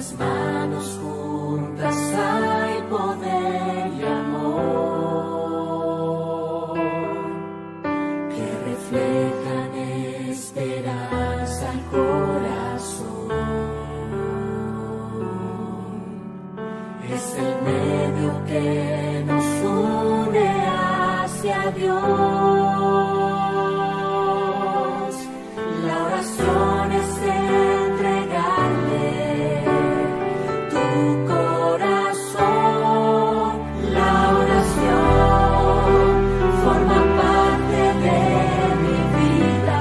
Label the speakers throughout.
Speaker 1: las manos juntas hay poder y amor que reflejan esperanza al corazón. Es el medio que nos une hacia Dios. La oración es entregarle tu corazón. La oración forma parte de mi vida.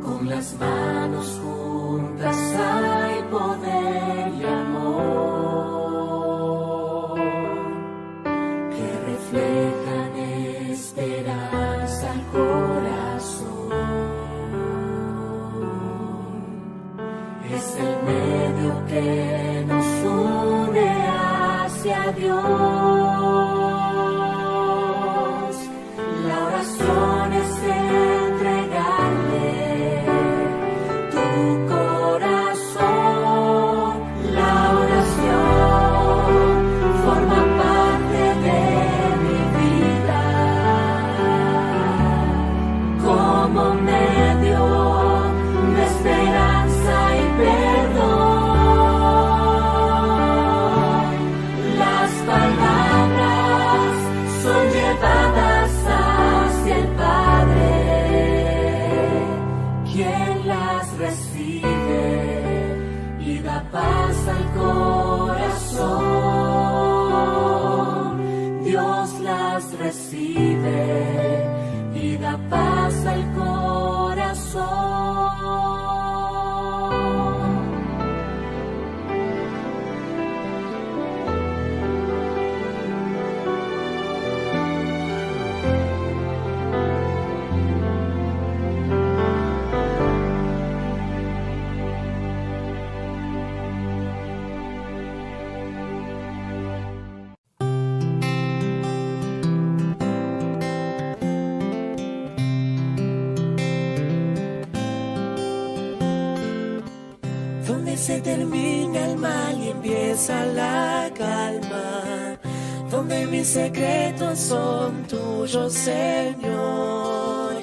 Speaker 1: Con las manos juntas hay poder y amor que reflejan esperanza al corazón. Es el medio que nos une hacia Dios. La oración es entregarle tu corazón. La oración forma parte de mi vida como medio de esperanza y perdón. Las palabras son llevadas hacia el Padre, quien las recibe y da paz al corazón. Dios las recibe y da paz al corazón.
Speaker 2: Donde se termina el mal y empieza la calma, donde mis secretos son tuyos, Señor,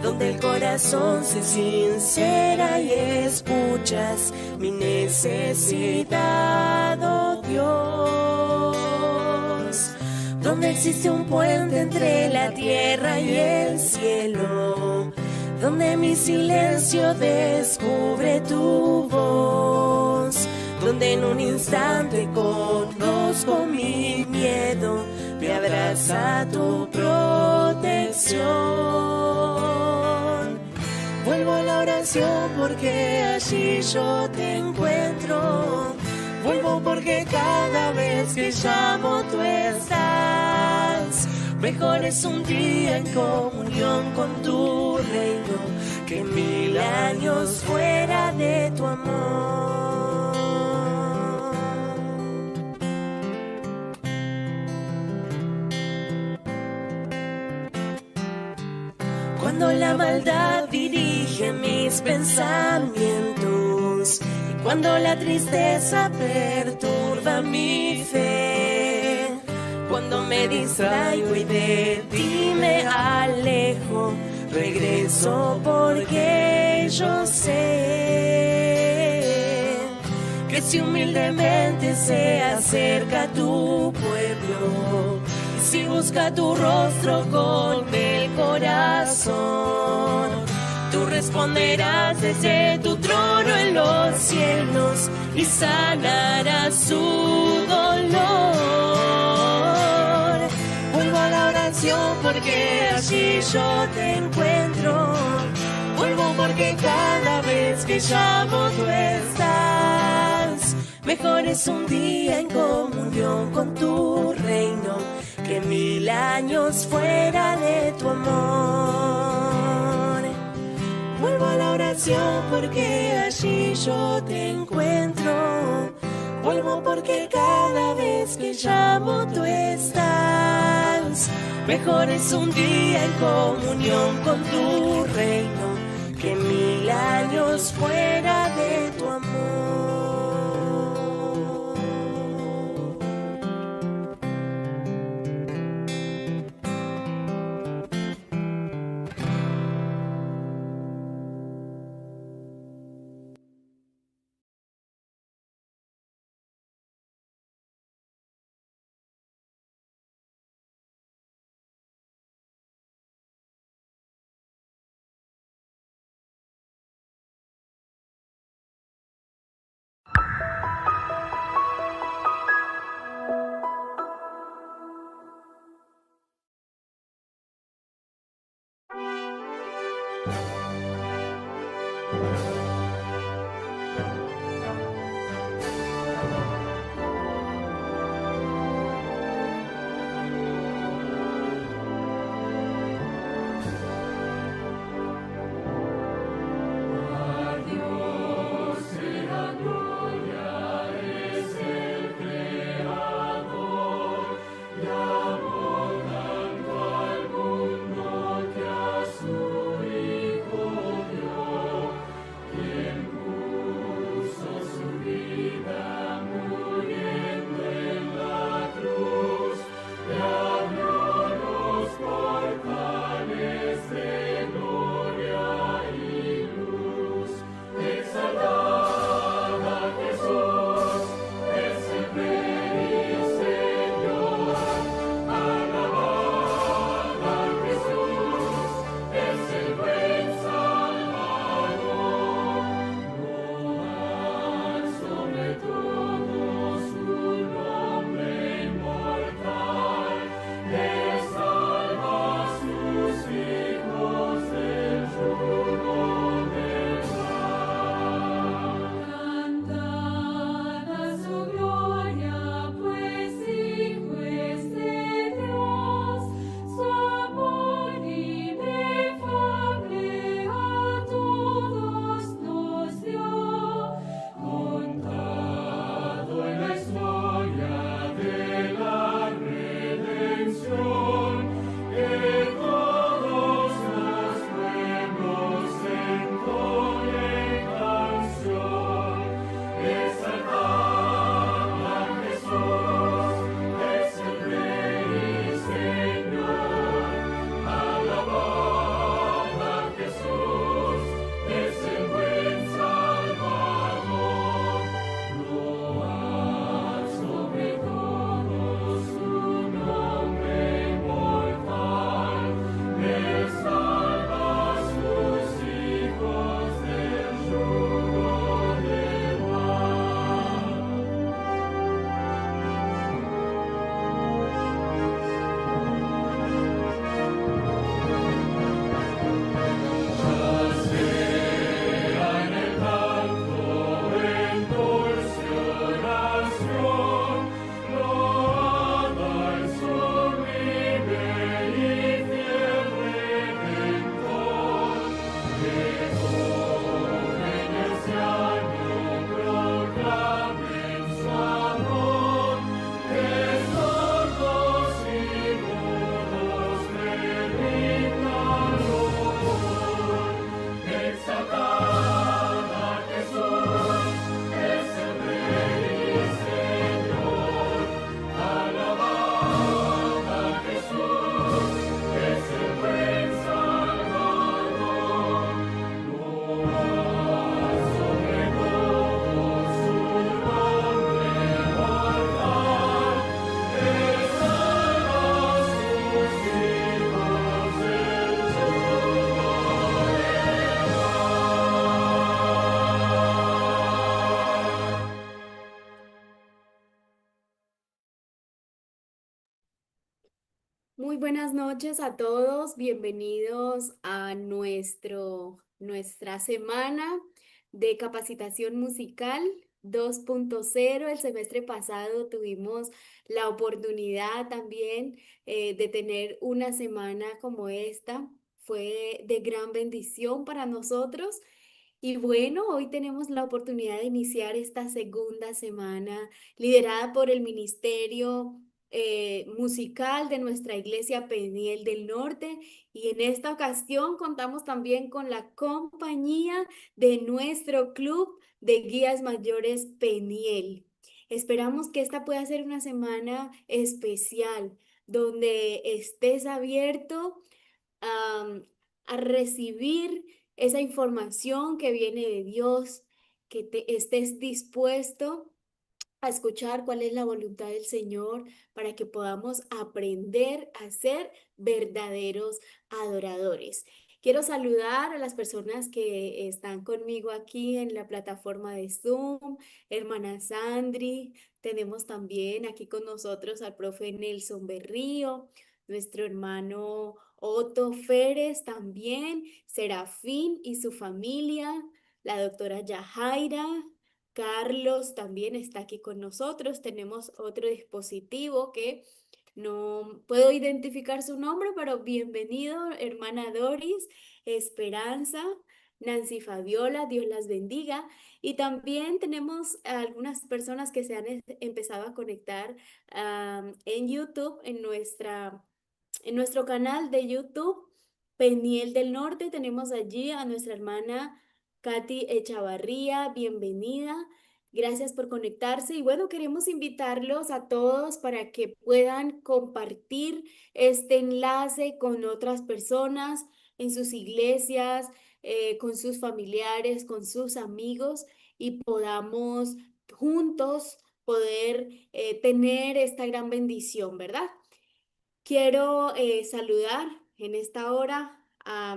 Speaker 2: donde el corazón se sincera y escuchas mi necesidad, oh Dios, donde existe un puente entre la tierra y el cielo, donde mi silencio descubre tu voz, donde en un instante conozco mi miedo, me abraza tu protección. Vuelvo a la oración porque allí yo te encuentro, vuelvo porque cada vez que llamo tú estás. Mejor es un día en comunión con tu reino que 1000 años fuera de tu amor. Cuando la maldad dirige mis pensamientos y cuando la tristeza perturba mi fe, cuando me distraigo y de ti me alejo, regreso porque yo sé que si humildemente se acerca a tu pueblo, y si busca tu rostro con el corazón, tú responderás desde tu trono en los cielos y sanarás su dolor. Vuelvo a la oración porque allí yo te encuentro, Vuelvo porque cada vez que llamo tú estás. Mejor es un día en comunión con tu reino que 1000 años fuera de tu amor. Vuelvo a la oración porque allí yo te encuentro. Vuelvo porque cada vez que llamo tú estás. Mejor es un día en comunión con tu reino que 1000 años fuera de tu amor.
Speaker 3: Muy buenas noches a todos, bienvenidos a nuestro nuestra semana de capacitación musical 2.0. El semestre pasado tuvimos la oportunidad también de tener una semana como esta. Fue de gran bendición para nosotros. Y bueno, hoy tenemos la oportunidad de iniciar esta segunda semana liderada por el Ministerio Musical de nuestra Iglesia Peniel del Norte. Y en esta ocasión contamos también con la compañía de nuestro club de guías mayores Peniel. Esperamos que esta pueda ser una semana especial donde estés abierto am, a recibir esa información que viene de Dios, que te estés dispuesto a escuchar cuál es la voluntad del Señor para que podamos aprender a ser verdaderos adoradores. Quiero saludar a las personas que están conmigo aquí en la plataforma de Zoom, hermana Sandri, tenemos también aquí con nosotros al profe Nelson Berrío, nuestro hermano Otto Férez también, Serafín y su familia, la doctora Yajaira, Carlos también está aquí con nosotros. Tenemos otro dispositivo que no puedo identificar su nombre, pero bienvenido, hermana Doris, Esperanza, Nancy Fabiola, Dios las bendiga. Y también tenemos a algunas personas que se han empezado a conectar en YouTube, en nuestro canal de YouTube, Peniel del Norte. Tenemos allí a nuestra hermana Katy Echavarría, bienvenida. Gracias por conectarse y bueno, queremos invitarlos a todos para que puedan compartir este enlace con otras personas en sus iglesias, con sus familiares, con sus amigos y podamos juntos poder tener esta gran bendición, ¿verdad? Quiero saludar en esta hora a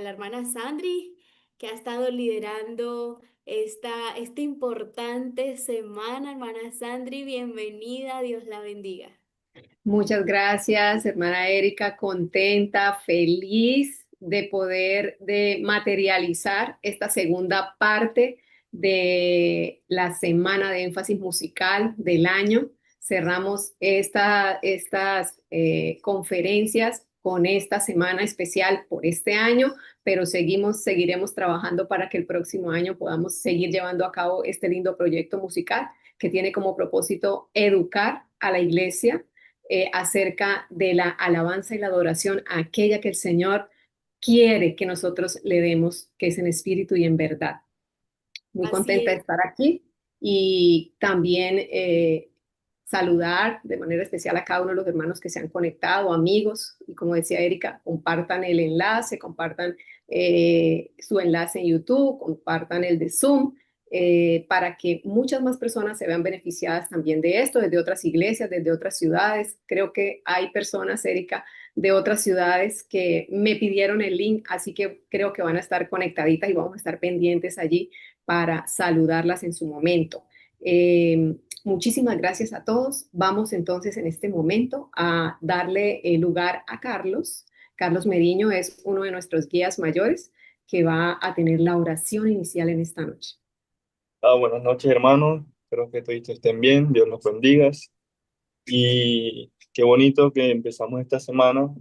Speaker 3: la hermana Sandri, que ha estado liderando esta importante semana. Hermana Sandri, bienvenida, Dios la bendiga.
Speaker 4: Muchas gracias, hermana Erika, contenta, feliz de poder de materializar esta segunda parte de la semana de énfasis musical del año. Cerramos estas conferencias con esta semana especial por este año, pero seguiremos trabajando para que el próximo año podamos seguir llevando a cabo este lindo proyecto musical que tiene como propósito educar a la iglesia acerca de la alabanza y la adoración a aquella que el Señor quiere que nosotros le demos, que es en espíritu y en verdad. Muy
Speaker 3: Así
Speaker 4: contenta de
Speaker 3: es.
Speaker 4: estar aquí y también saludar de manera especial a cada uno de los hermanos que se han conectado, amigos, y como decía Erika, compartan el enlace, compartan su enlace en YouTube, compartan el de Zoom, para que muchas más personas se vean beneficiadas también de esto, desde otras iglesias, desde otras ciudades. Creo que hay personas, Erika, de otras ciudades que me pidieron el link, así que creo que van a estar conectaditas y vamos a estar pendientes allí para saludarlas en su momento. Muchísimas gracias a todos. Vamos entonces en este momento a darle lugar a Carlos. Carlos Meriño es uno de nuestros guías mayores que va a tener la oración inicial en esta noche.
Speaker 5: Buenas noches, hermanos. Espero que todos estén bien. Dios los bendiga. Y qué bonito que empezamos esta semana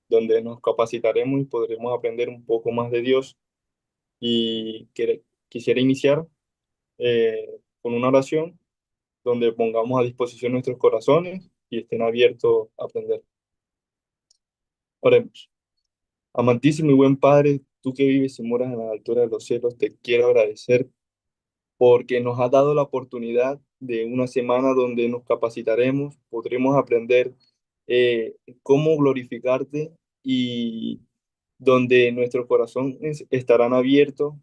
Speaker 5: donde nos capacitaremos y podremos aprender un poco más de Dios. Y quisiera iniciar con una oración donde pongamos a disposición nuestros corazones y estén abiertos a aprender. Oremos. Amantísimo y buen Padre, tú que vives y moras en la altura de los cielos, te quiero agradecer porque nos has dado la oportunidad de una semana donde nos capacitaremos, podremos aprender cómo glorificarte y donde nuestros corazones estarán abiertos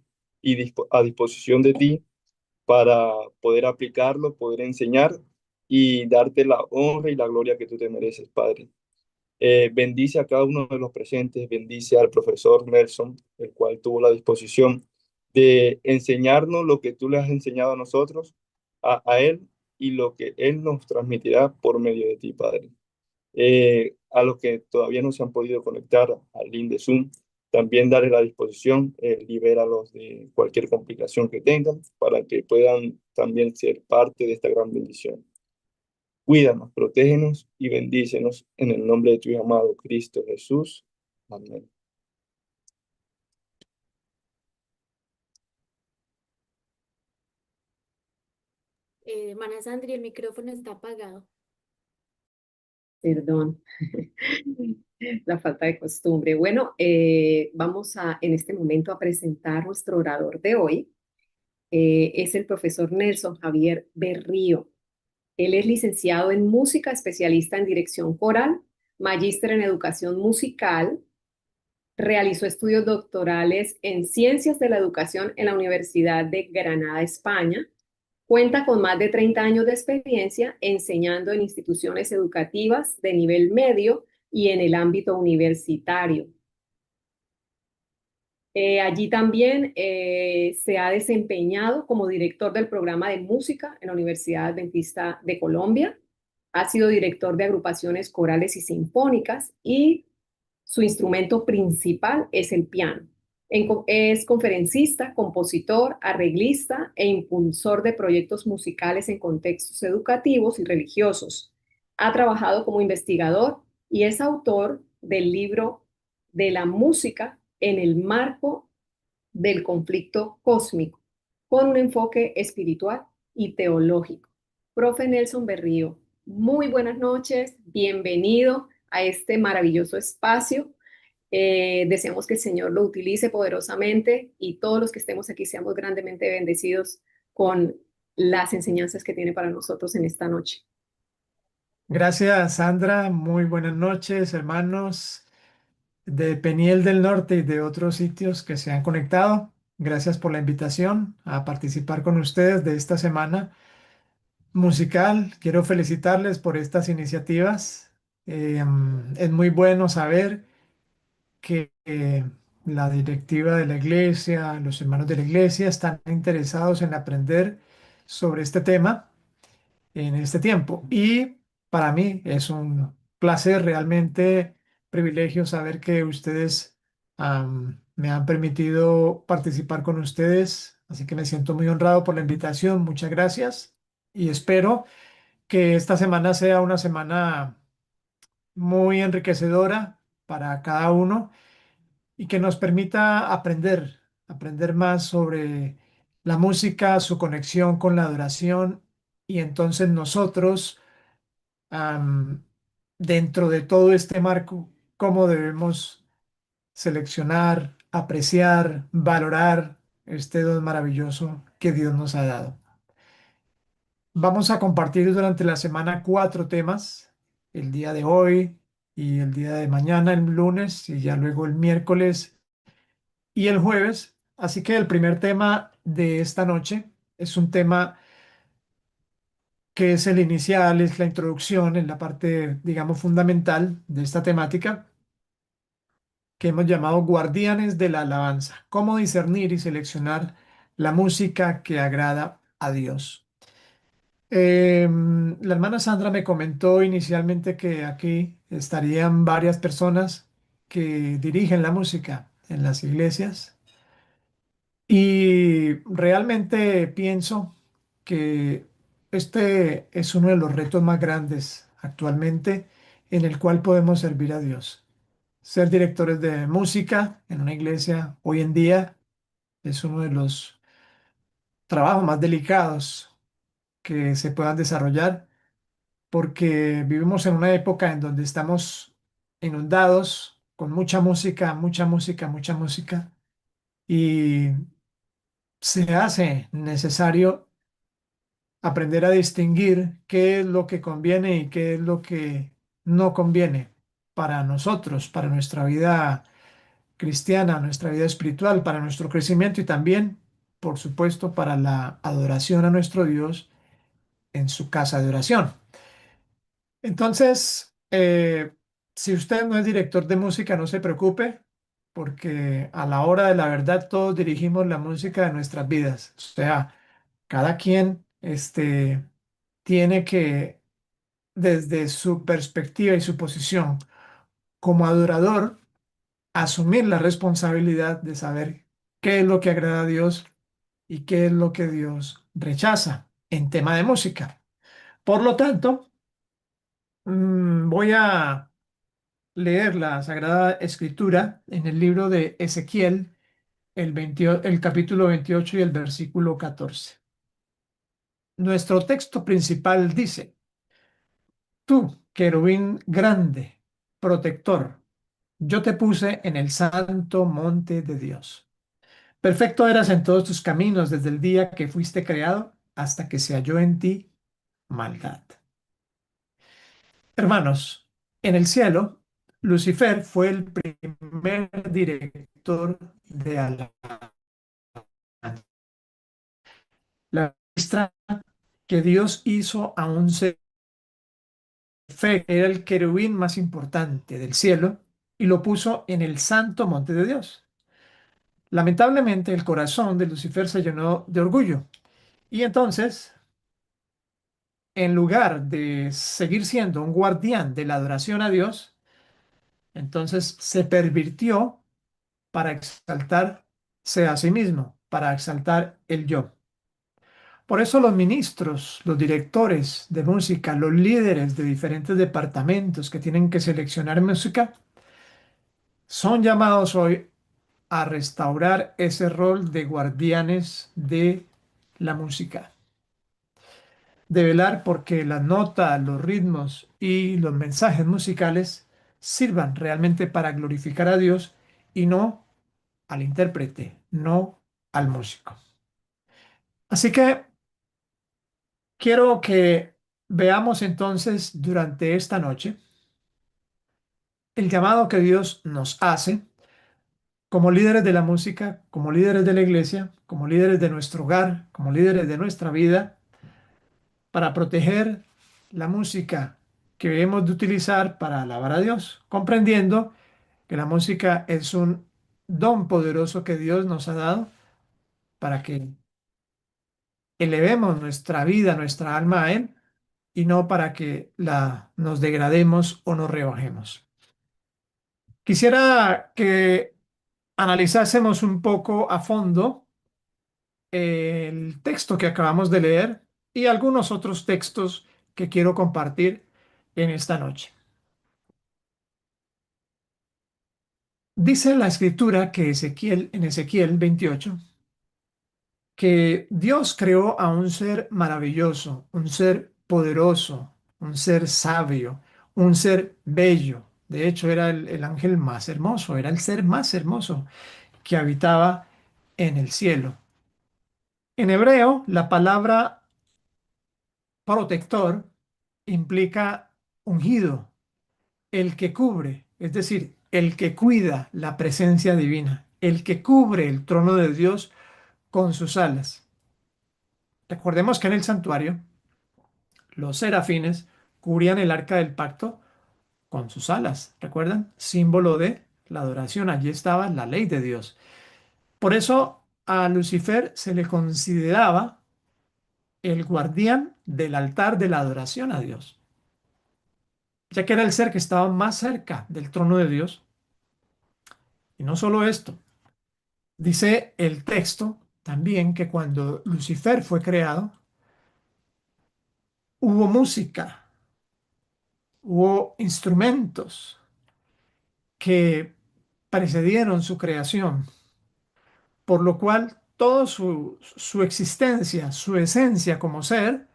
Speaker 5: y a disposición de ti para poder aplicarlo, poder enseñar y darte la honra y la gloria que tú te mereces, Padre. Bendice a cada uno de los presentes, bendice al profesor Nelson, el cual tuvo la disposición de enseñarnos lo que tú le has enseñado a nosotros, a él, y lo que él nos transmitirá por medio de ti, Padre. A los que todavía no se han podido conectar al link de Zoom, También darles la disposición, libéralos de cualquier complicación que tengan para que puedan también ser parte de esta gran bendición. Cuídanos, protégenos y bendícenos en el nombre de tu Hijo amado Cristo Jesús. Amén.
Speaker 3: Hermana Sandri, el micrófono está apagado.
Speaker 4: Perdón, la falta de costumbre. Bueno, vamos en este momento a presentar nuestro orador de hoy. Es el profesor Nelson Javier Berrío. Él es licenciado en música, especialista en dirección coral, magíster en educación musical. Realizó estudios doctorales en ciencias de la educación en la Universidad de Granada, España. Cuenta con más de 30 años de experiencia enseñando en instituciones educativas de nivel medio y en el ámbito universitario. Allí también se ha desempeñado como director del programa de música en la Universidad Adventista de Colombia. Ha sido director de agrupaciones corales y sinfónicas y su instrumento principal es el piano. Es conferencista, compositor, arreglista e impulsor de proyectos musicales en contextos educativos y religiosos. Ha trabajado como investigador y es autor del libro de la música en el marco del conflicto cósmico, con un enfoque espiritual y teológico. Profe Nelson Berrío, muy buenas noches, bienvenido a este maravilloso espacio. Deseamos que el Señor lo utilice poderosamente y todos los que estemos aquí seamos grandemente bendecidos con las enseñanzas que tiene para nosotros en esta noche.
Speaker 6: Gracias, Sandra. Muy buenas noches, hermanos de Peniel del Norte y de otros sitios que se han conectado. Gracias por la invitación a participar con ustedes de esta semana musical. Quiero felicitarles por estas iniciativas. Es muy bueno saber que la directiva de la iglesia, los hermanos de la iglesia están interesados en aprender sobre este tema en este tiempo. Y para mí es un placer, realmente privilegio saber que ustedes me han permitido participar con ustedes. Así que me siento muy honrado por la invitación. Muchas gracias. Y espero que esta semana sea una semana muy enriquecedora para cada uno y que nos permita aprender más sobre la música, su conexión con la adoración y entonces nosotros, am, dentro de todo este marco, cómo debemos seleccionar, apreciar, valorar este don maravilloso que Dios nos ha dado. Vamos a compartir durante la semana 4 temas, el día de hoy y el día de mañana, el lunes y ya luego el miércoles y el jueves. Así que el primer tema de esta noche es un tema que es el inicial, es la introducción, en la parte, digamos, fundamental de esta temática, que hemos llamado Guardianes de la Alabanza. Cómo discernir y seleccionar la música que agrada a Dios. La hermana Sandra me comentó inicialmente que aquí estarían varias personas que dirigen la música en las iglesias. Y realmente pienso que este es uno de los retos más grandes actualmente en el cual podemos servir a Dios. Ser directores de música en una iglesia hoy en día es uno de los trabajos más delicados que se puedan desarrollar porque vivimos en una época en donde estamos inundados con mucha música, mucha música, mucha música y se hace necesario aprender a distinguir qué es lo que conviene y qué es lo que no conviene para nosotros, para nuestra vida cristiana, nuestra vida espiritual, para nuestro crecimiento y también, por supuesto, para la adoración a nuestro Dios en su casa de oración. Entonces, si usted no es director de música, no se preocupe, porque a la hora de la verdad todos dirigimos la música de nuestras vidas. O sea, cada quien tiene que, desde su perspectiva y su posición como adorador, asumir la responsabilidad de saber qué es lo que agrada a Dios y qué es lo que Dios rechaza en tema de música. Por lo tanto, voy a leer la Sagrada Escritura en el libro de Ezequiel, el capítulo 28 y el versículo 14. Nuestro texto principal dice: Tú, querubín grande, protector, yo te puse en el santo monte de Dios. Perfecto eras en todos tus caminos desde el día que fuiste creado hasta que se halló en ti maldad. Hermanos, en el cielo, Lucifer fue el primer director de alabanza. La muestra que Dios hizo a un ser perfecto era el querubín más importante del cielo y lo puso en el santo monte de Dios. Lamentablemente, el corazón de Lucifer se llenó de orgullo y entonces, en lugar de seguir siendo un guardián de la adoración a Dios, entonces se pervirtió para exaltarse a sí mismo, para exaltar el yo. Por eso los ministros, los directores de música, los líderes de diferentes departamentos que tienen que seleccionar música, son llamados hoy a restaurar ese rol de guardianes de la música, de velar porque las notas, los ritmos y los mensajes musicales sirvan realmente para glorificar a Dios y no al intérprete, no al músico. Así que quiero que veamos entonces durante esta noche el llamado que Dios nos hace como líderes de la música, como líderes de la iglesia, como líderes de nuestro hogar, como líderes de nuestra vida, para proteger la música que hemos de utilizar para alabar a Dios, comprendiendo que la música es un don poderoso que Dios nos ha dado para que elevemos nuestra vida, nuestra alma a Él y no para que nos degrademos o nos rebajemos. Quisiera que analizásemos un poco a fondo el texto que acabamos de leer y algunos otros textos que quiero compartir en esta noche. Dice la escritura que en Ezequiel 28, que Dios creó a un ser maravilloso, un ser poderoso, un ser sabio, un ser bello. De hecho, era el ángel más hermoso, era el ser más hermoso que habitaba en el cielo. En hebreo, la palabra protector implica ungido, el que cubre, es decir, el que cuida la presencia divina, el que cubre el trono de Dios con sus alas. Recordemos que en el santuario los serafines cubrían el arca del pacto con sus alas, ¿recuerdan? Símbolo de la adoración, allí estaba la ley de Dios. Por eso a Lucifer se le consideraba el guardián del altar de la adoración a Dios, ya que era el ser que estaba más cerca del trono de Dios. Y no solo esto, dice el texto también que cuando Lucifer fue creado, hubo música, hubo instrumentos que precedieron su creación, por lo cual toda su existencia, su esencia como ser,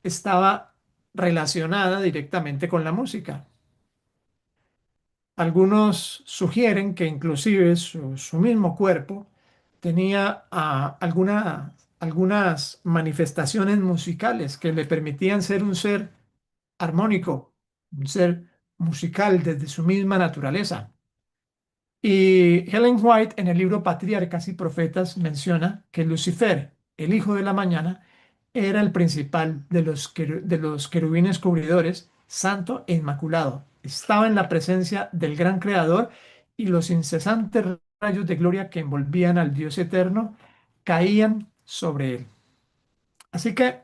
Speaker 6: estaba relacionada directamente con la música. Algunos sugieren que inclusive su mismo cuerpo tenía algunas manifestaciones musicales que le permitían ser un ser armónico, un ser musical desde su misma naturaleza. Y Helen White en el libro Patriarcas y Profetas menciona que Lucifer, el hijo de la mañana, era el principal de los querubines cubridores, santo e inmaculado. Estaba en la presencia del gran creador y los incesantes rayos de gloria que envolvían al Dios eterno caían sobre él. Así que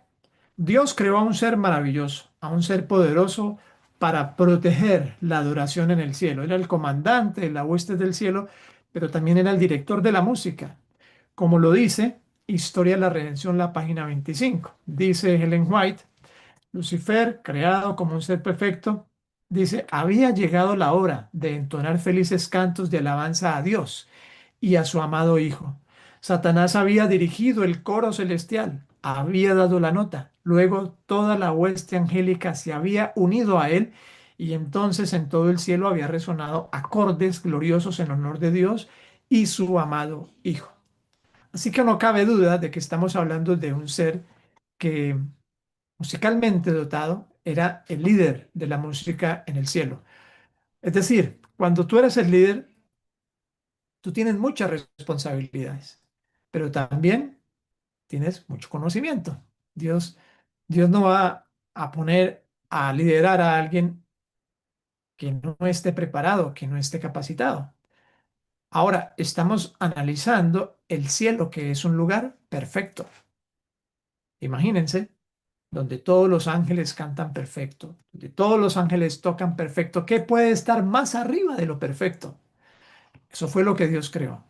Speaker 6: Dios creó a un ser maravilloso, a un ser poderoso, para proteger la adoración en el cielo. Era el comandante de la hueste del cielo, pero también era el director de la música. Como lo dice Historia de la Redención, la página 25. Dice Ellen White, Lucifer, creado como un ser perfecto, dice, había llegado la hora de entonar felices cantos de alabanza a Dios y a su amado Hijo. Satanás había dirigido el coro celestial, había dado la nota, luego toda la hueste angélica se había unido a él y entonces en todo el cielo había resonado acordes gloriosos en honor de Dios y su amado Hijo. Así que no cabe duda de que estamos hablando de un ser que musicalmente dotado era el líder de la música en el cielo. Es decir, cuando tú eres el líder, tú tienes muchas responsabilidades, pero también tienes mucho conocimiento. Dios, Dios no va a poner a liderar a alguien que no esté preparado, que no esté capacitado. Ahora, estamos analizando el cielo, que es un lugar perfecto. Imagínense, donde todos los ángeles cantan perfecto, donde todos los ángeles tocan perfecto. ¿Qué puede estar más arriba de lo perfecto? Eso fue lo que Dios creó,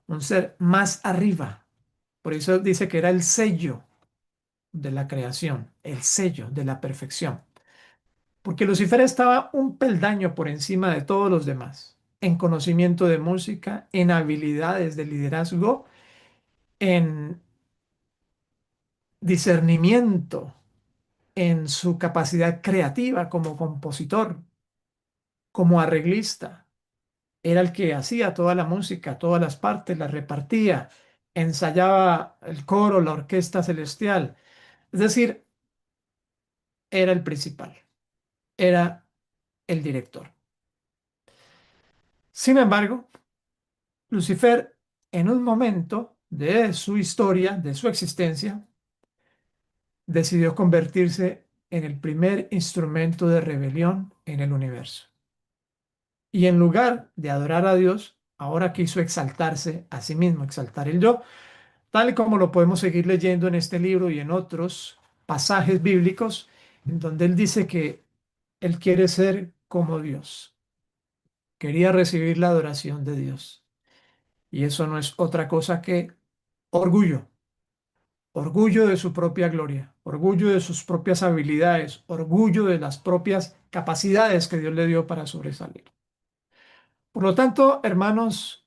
Speaker 6: un ser más arriba. Por eso dice que era el sello de la creación, el sello de la perfección. Porque Lucifer estaba un peldaño por encima de todos los demás, en conocimiento de música, en habilidades de liderazgo, en discernimiento, en su capacidad creativa como compositor, como arreglista. Era el que hacía toda la música, todas las partes, las repartía, ensayaba el coro, la orquesta celestial. Es decir, era el principal, era el director. Sin embargo, Lucifer, en un momento de su historia, de su existencia, decidió convertirse en el primer instrumento de rebelión en el universo. Y en lugar de adorar a Dios, ahora quiso exaltarse a sí mismo, exaltar el yo, tal y como lo podemos seguir leyendo en este libro y en otros pasajes bíblicos, en donde él dice que él quiere ser como Dios, quería recibir la adoración de Dios. Y eso no es otra cosa que orgullo, orgullo de su propia gloria, orgullo de sus propias habilidades, orgullo de las propias capacidades que Dios le dio para sobresalir. Por lo tanto, hermanos,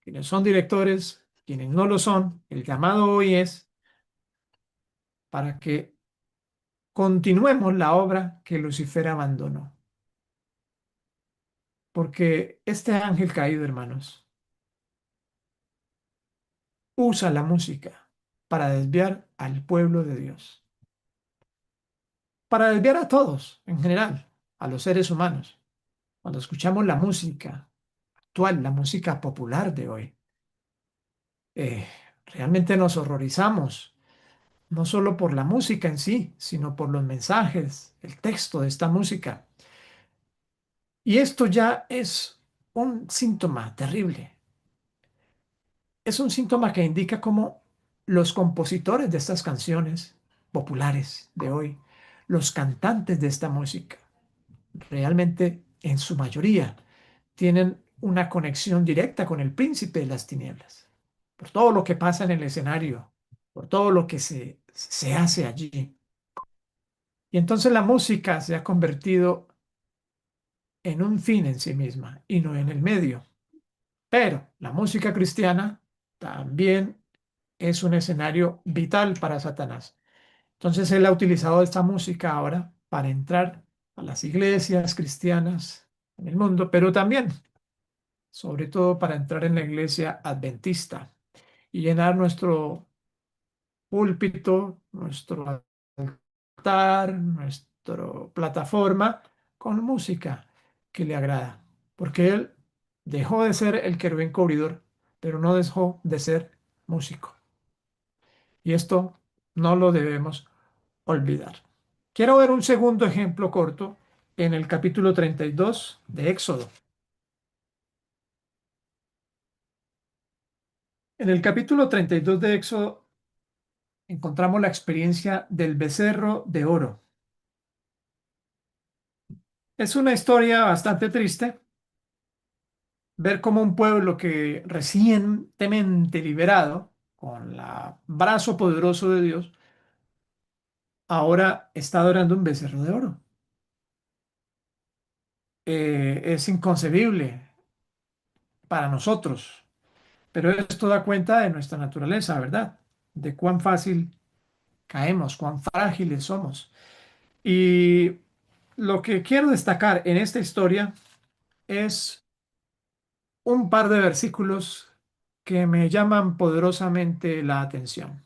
Speaker 6: quienes son directores, quienes no lo son, el llamado hoy es para que continuemos la obra que Lucifer abandonó. Porque este ángel caído, hermanos, usa la música para desviar al pueblo de Dios, para desviar a todos en general, a los seres humanos. Cuando escuchamos la música actual, la música popular de hoy, eh, realmente nos horrorizamos, no solo por la música en sí, sino por los mensajes, el texto de esta música. Y esto ya es un síntoma terrible. Es un síntoma que indica cómo los compositores de estas canciones populares de hoy, los cantantes de esta música, realmente en su mayoría tienen una conexión directa con el príncipe de las tinieblas, por todo lo que pasa en el escenario, por todo lo que se hace allí. Y entonces la música se ha convertido en un fin en sí misma y no en el medio. Pero la música cristiana también es un escenario vital para Satanás. Entonces él ha utilizado esta música ahora para entrar a las iglesias cristianas en el mundo, pero también, sobre todo, para entrar en la iglesia adventista y llenar nuestro púlpito, nuestro altar, nuestra plataforma con música que le agrada. Porque él dejó de ser el querubín cubridor, pero no dejó de ser músico. Y esto no lo debemos olvidar. Quiero ver un segundo ejemplo corto en el capítulo 32 de Éxodo. En el capítulo 32 de Éxodo encontramos la experiencia del becerro de oro. Es una historia bastante triste ver cómo un pueblo que recientemente liberado, con el brazo poderoso de Dios, ahora está adorando un becerro de oro. Es inconcebible para nosotros, pero esto da cuenta de nuestra naturaleza, ¿verdad? De cuán fácil caemos, cuán frágiles somos. Y lo que quiero destacar en esta historia es un par de versículos que me llaman poderosamente la atención.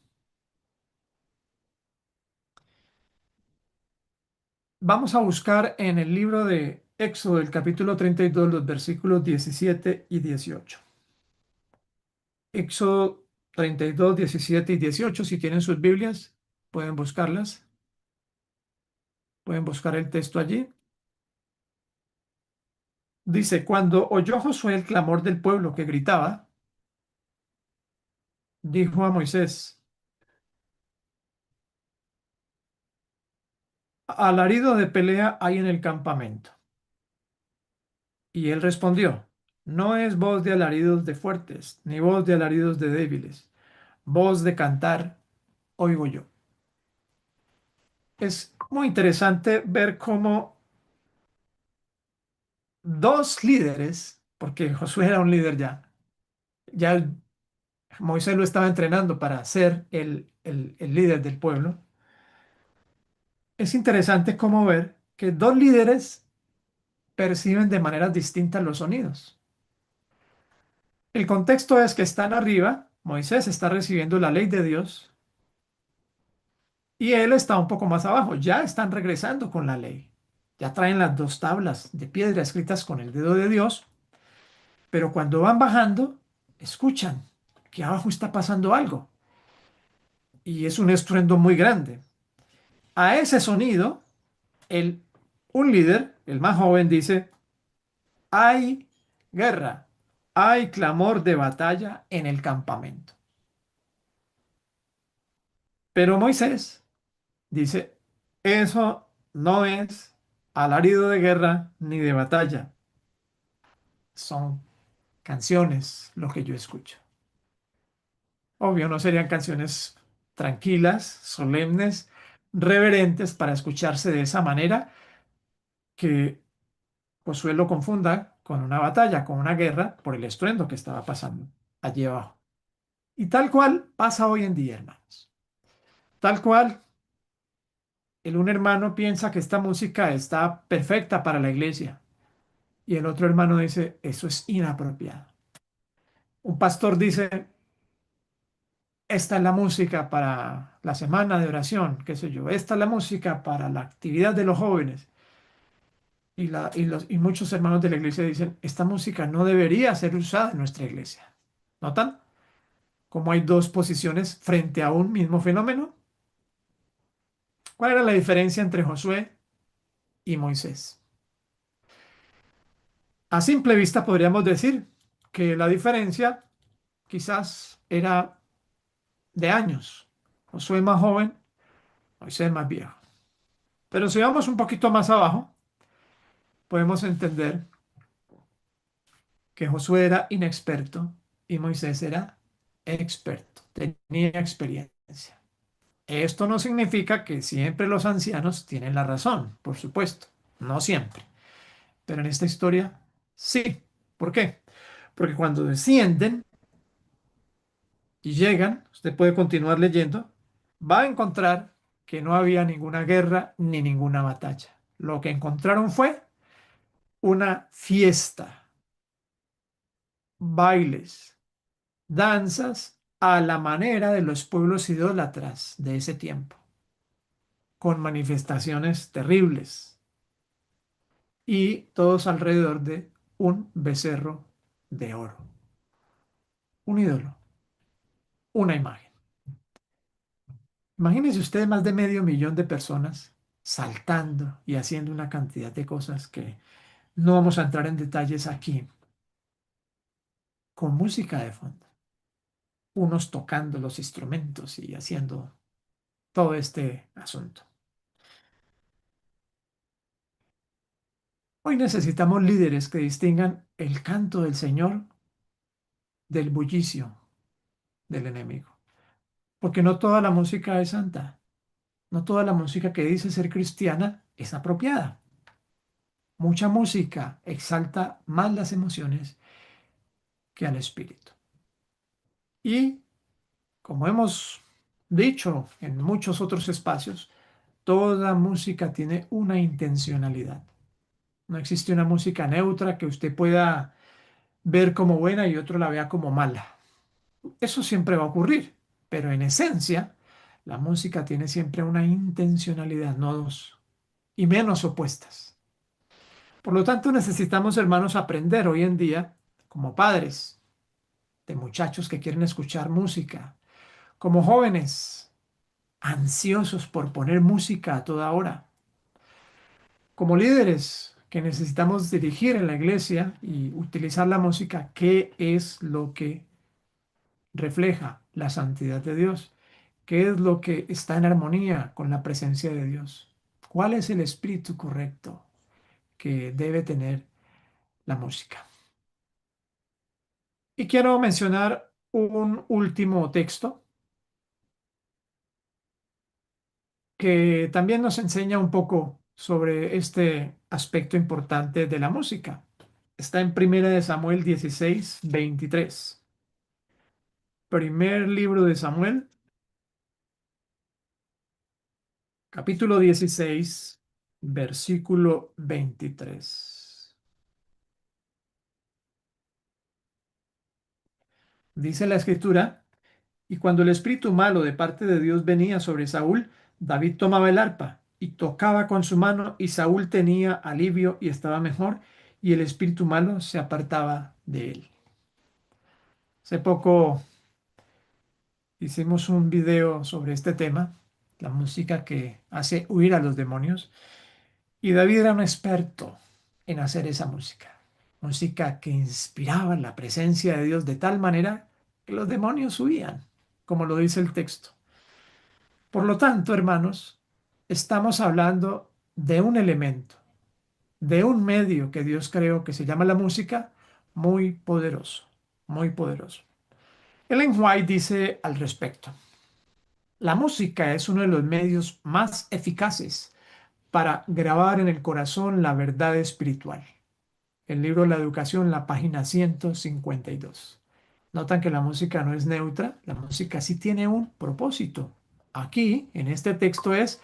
Speaker 6: Vamos a buscar en el libro de Éxodo, el capítulo 32, los versículos 17 y 18. Éxodo 32, 17 y 18. Si tienen sus Biblias, pueden buscarlas. Pueden buscar el texto allí. Dice, cuando oyó Josué el clamor del pueblo que gritaba, dijo a Moisés, alarido de pelea hay en el campamento. Y él respondió, no es voz de alaridos de fuertes, ni voz de alaridos de débiles, voz de cantar oigo yo. Es muy interesante ver cómo dos líderes, porque Josué era un líder ya Moisés lo estaba entrenando para ser el líder del pueblo. Es interesante cómo ver que dos líderes perciben de maneras distintas los sonidos. El contexto es que están arriba, Moisés está recibiendo la ley de Dios y él está un poco más abajo, ya están regresando con la ley. Ya traen las dos tablas de piedra escritas con el dedo de Dios, pero cuando van bajando, escuchan que abajo está pasando algo y es un estruendo muy grande. A ese sonido, el, un líder, el más joven, dice, hay guerra, hay clamor de batalla en el campamento. Pero Moisés dice, eso no es alarido de guerra ni de batalla, son canciones lo que yo escucho. Obvio, no serían canciones tranquilas, solemnes, reverentes para escucharse de esa manera que Josué lo confunda con una batalla, con una guerra por el estruendo que estaba pasando allí abajo. Y tal cual pasa hoy en día, hermanos. Tal cual, un hermano piensa que esta música está perfecta para la iglesia y el otro hermano dice, eso es inapropiado. Un pastor dice, esta es la música para la semana de oración, qué sé yo, esta es la música para la actividad de los jóvenes. Y muchos hermanos de la iglesia dicen, esta música no debería ser usada en nuestra iglesia. ¿Notan cómo hay dos posiciones frente a un mismo fenómeno? ¿Cuál era la diferencia entre Josué y Moisés? A simple vista podríamos decir que la diferencia quizás era de años. Josué más joven, Moisés más viejo. Pero si vamos un poquito más abajo, podemos entender que Josué era inexperto y Moisés era experto, tenía experiencia. Esto no significa que siempre los ancianos tienen la razón, por supuesto, no siempre. Pero en esta historia sí. ¿Por qué? Porque cuando descienden y llegan, usted puede continuar leyendo, va a encontrar que no había ninguna guerra ni ninguna batalla. Lo que encontraron fue una fiesta, bailes, danzas a la manera de los pueblos idólatras de ese tiempo, con manifestaciones terribles y todos alrededor de un becerro de oro, un ídolo, una imagen. Imagínense ustedes más de medio millón de personas saltando y haciendo una cantidad de cosas que no vamos a entrar en detalles aquí, con música de fondo, unos tocando los instrumentos y haciendo todo este asunto. Hoy necesitamos líderes que distingan el canto del Señor del bullicio del enemigo, porque no toda la música es santa, no toda la música que dice ser cristiana es apropiada. Mucha música exalta más las emociones que al espíritu. Y como hemos dicho en muchos otros espacios, toda música tiene una intencionalidad. No existe una música neutra que usted pueda ver como buena y otro la vea como mala. Eso siempre va a ocurrir, pero en esencia, la música tiene siempre una intencionalidad, no dos, y menos opuestas. Por lo tanto, necesitamos, hermanos, aprender hoy en día, como padres de muchachos que quieren escuchar música, como jóvenes ansiosos por poner música a toda hora, como líderes que necesitamos dirigir en la iglesia y utilizar la música, ¿qué es lo que refleja la santidad de Dios? ¿Qué es lo que está en armonía con la presencia de Dios? ¿Cuál es el espíritu correcto que debe tener la música? Y quiero mencionar un último texto que también nos enseña un poco sobre este aspecto importante de la música. Está en Primera de Samuel 16:23. Primer libro de Samuel, capítulo 16, versículo 23. Dice la escritura: y cuando el espíritu malo de parte de Dios venía sobre Saúl, David tomaba el arpa y tocaba con su mano, y Saúl tenía alivio y estaba mejor, y el espíritu malo se apartaba de él. Hace poco hicimos un video sobre este tema, la música que hace huir a los demonios, y David era un experto en hacer esa música, música que inspiraba la presencia de Dios de tal manera que los demonios huían, como lo dice el texto. Por lo tanto, hermanos, estamos hablando de un elemento, de un medio que Dios creó que se llama la música, muy poderoso, muy poderoso. Ellen White dice al respecto: la música es uno de los medios más eficaces para grabar en el corazón la verdad espiritual. El libro La Educación, la página 152. Notan que la música no es neutra, la música sí tiene un propósito. Aquí, en este texto, es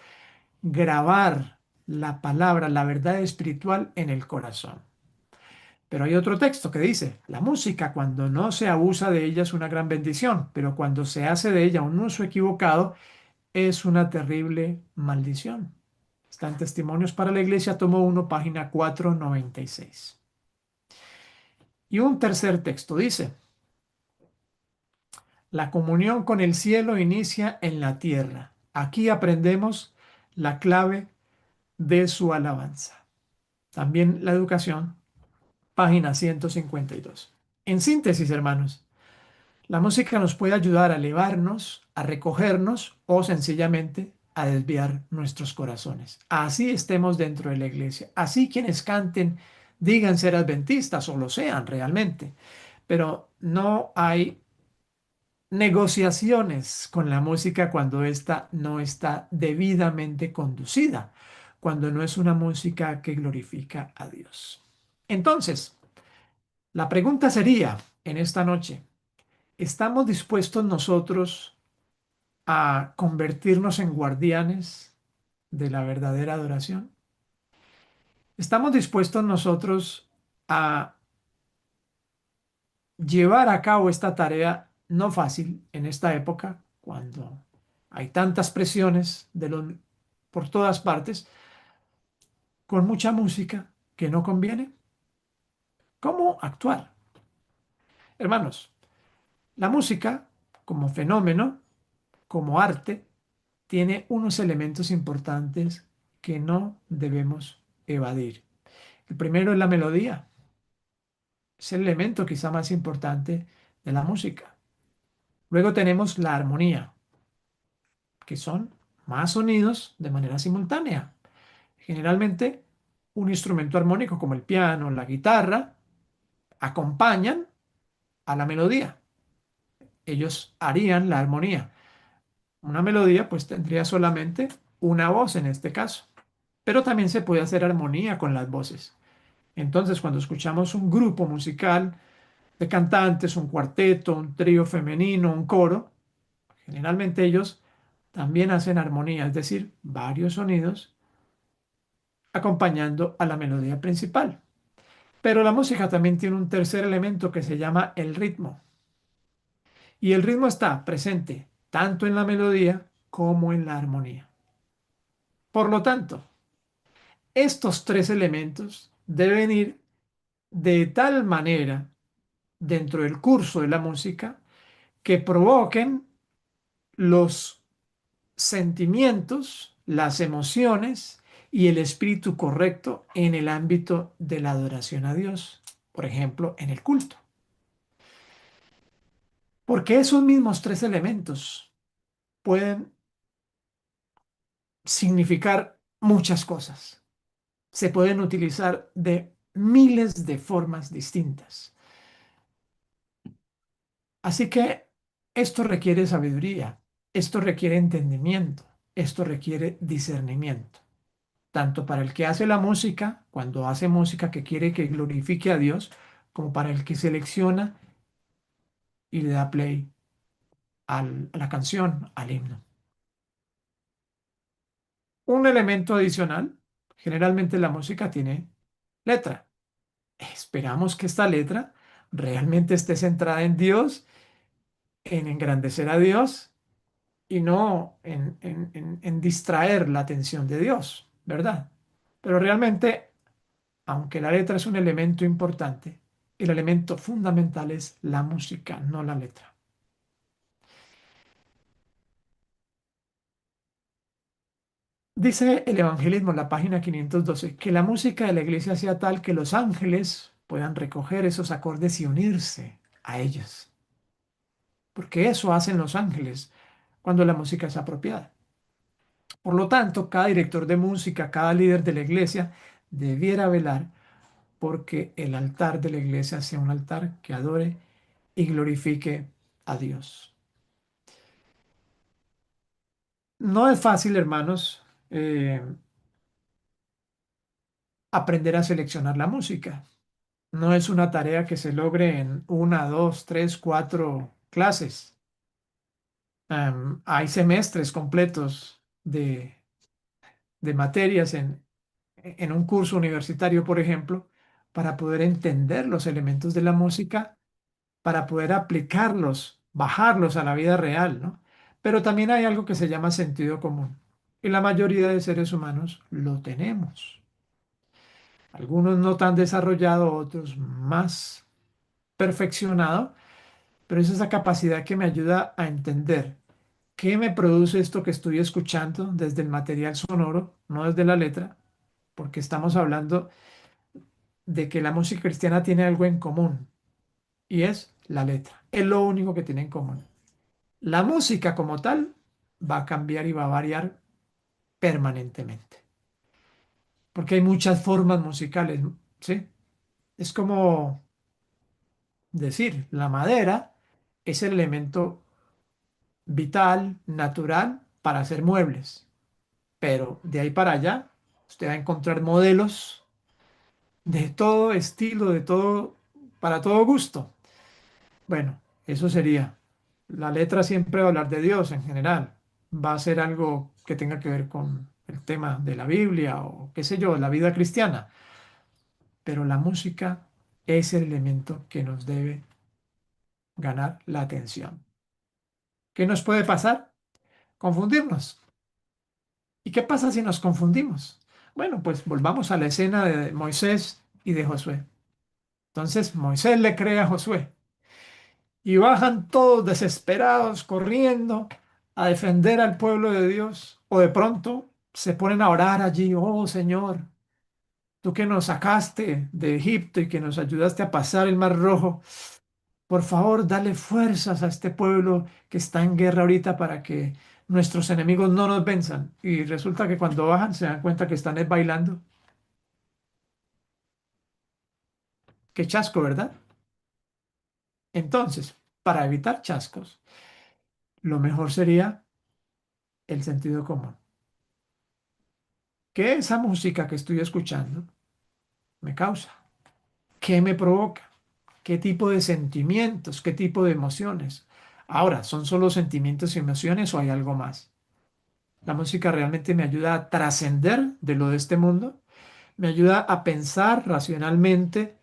Speaker 6: grabar la palabra, la verdad espiritual en el corazón. Pero hay otro texto que dice: la música, cuando no se abusa de ella, es una gran bendición, pero cuando se hace de ella un uso equivocado, es una terrible maldición. Está en Testimonios para la Iglesia, tomo 1, página 496. Y un tercer texto dice: la comunión con el cielo inicia en la tierra. Aquí aprendemos la clave de su alabanza. También La Educación, página 152. En síntesis, hermanos, la música nos puede ayudar a elevarnos, a recogernos o sencillamente a desviar nuestros corazones. Así estemos dentro de la iglesia. Así quienes canten digan ser adventistas o lo sean realmente. Pero no hay negociaciones con la música cuando ésta no está debidamente conducida, cuando no es una música que glorifica a Dios. Entonces, la pregunta sería en esta noche: ¿estamos dispuestos nosotros a convertirnos en guardianes de la verdadera adoración? ¿Estamos dispuestos nosotros a llevar a cabo esta tarea no fácil en esta época, cuando hay tantas presiones por todas partes, con mucha música que no conviene? ¿Cómo actuar? Hermanos, la música como fenómeno, como arte, tiene unos elementos importantes que no debemos evadir. El primero es la melodía. Es el elemento quizá más importante de la música. Luego tenemos la armonía, que son más sonidos de manera simultánea. Generalmente un instrumento armónico como el piano, la guitarra, acompañan a la melodía. Ellos harían la armonía. Una melodía pues tendría solamente una voz en este caso, pero también se puede hacer armonía con las voces. Entonces, cuando escuchamos un grupo musical de cantantes, un cuarteto, un trío femenino, un coro, generalmente ellos también hacen armonía, es decir, varios sonidos acompañando a la melodía principal. Pero la música también tiene un tercer elemento que se llama el ritmo. Y el ritmo está presente tanto en la melodía como en la armonía. Por lo tanto, estos tres elementos deben ir de tal manera dentro del curso de la música que provoquen los sentimientos, las emociones y el espíritu correcto en el ámbito de la adoración a Dios, por ejemplo, en el culto. Porque esos mismos tres elementos pueden significar muchas cosas. Se pueden utilizar de miles de formas distintas. Así que esto requiere sabiduría, esto requiere entendimiento, esto requiere discernimiento, tanto para el que hace la música, cuando hace música que quiere que glorifique a Dios, como para el que selecciona y le da play a la canción, al himno. Un elemento adicional, generalmente la música tiene letra. Esperamos que esta letra realmente esté centrada en Dios, en engrandecer a Dios y no en distraer la atención de Dios, ¿verdad? Pero realmente, aunque la letra es un elemento importante, el elemento fundamental es la música, no la letra. Dice el Evangelismo, en la página 512, que la música de la iglesia sea tal que los ángeles puedan recoger esos acordes y unirse a ellos. Porque eso hacen los ángeles cuando la música es apropiada. Por lo tanto, cada director de música, cada líder de la iglesia debiera velar porque el altar de la iglesia sea un altar que adore y glorifique a Dios. No es fácil, hermanos, aprender a seleccionar la música. No es una tarea que se logre en una, dos, tres, cuatro clases. Hay semestres completos de materias en un curso universitario, por ejemplo, para poder entender los elementos de la música, para poder aplicarlos, bajarlos a la vida real, ¿no? Pero también hay algo que se llama sentido común. Y la mayoría de seres humanos lo tenemos. Algunos no tan desarrollado, otros más perfeccionado, pero es esa capacidad que me ayuda a entender qué me produce esto que estoy escuchando desde el material sonoro, no desde la letra, porque estamos hablando de que la música cristiana tiene algo en común y es la letra. Es lo único que tiene en común. La música como tal va a cambiar y va a variar permanentemente, porque hay muchas formas musicales, ¿sí? Es como decir, la madera es el elemento vital, natural para hacer muebles, pero de ahí para allá usted va a encontrar modelos de todo estilo, de todo, para todo gusto. Bueno, eso sería. La letra siempre va a hablar de Dios en general. Va a ser algo que tenga que ver con el tema de la Biblia o qué sé yo, la vida cristiana. Pero la música es el elemento que nos debe ganar la atención. ¿Qué nos puede pasar? Confundirnos. ¿Y qué pasa si nos confundimos? Bueno, pues volvamos a la escena de Moisés y de Josué. Entonces Moisés le cree a Josué y bajan todos desesperados, corriendo a defender al pueblo de Dios. O de pronto se ponen a orar allí, oh Señor, tú que nos sacaste de Egipto y que nos ayudaste a pasar el Mar Rojo, por favor, dale fuerzas a este pueblo que está en guerra ahorita para que nuestros enemigos no nos venzan. Y resulta que cuando bajan se dan cuenta que están bailando. Qué chasco, ¿verdad? Entonces, para evitar chascos, lo mejor sería el sentido común. ¿Qué esa música que estoy escuchando me causa? ¿Qué me provoca? ¿Qué tipo de sentimientos? ¿Qué tipo de emociones? Ahora, ¿son solo sentimientos y emociones o hay algo más? La música realmente me ayuda a trascender de lo de este mundo, me ayuda a pensar racionalmente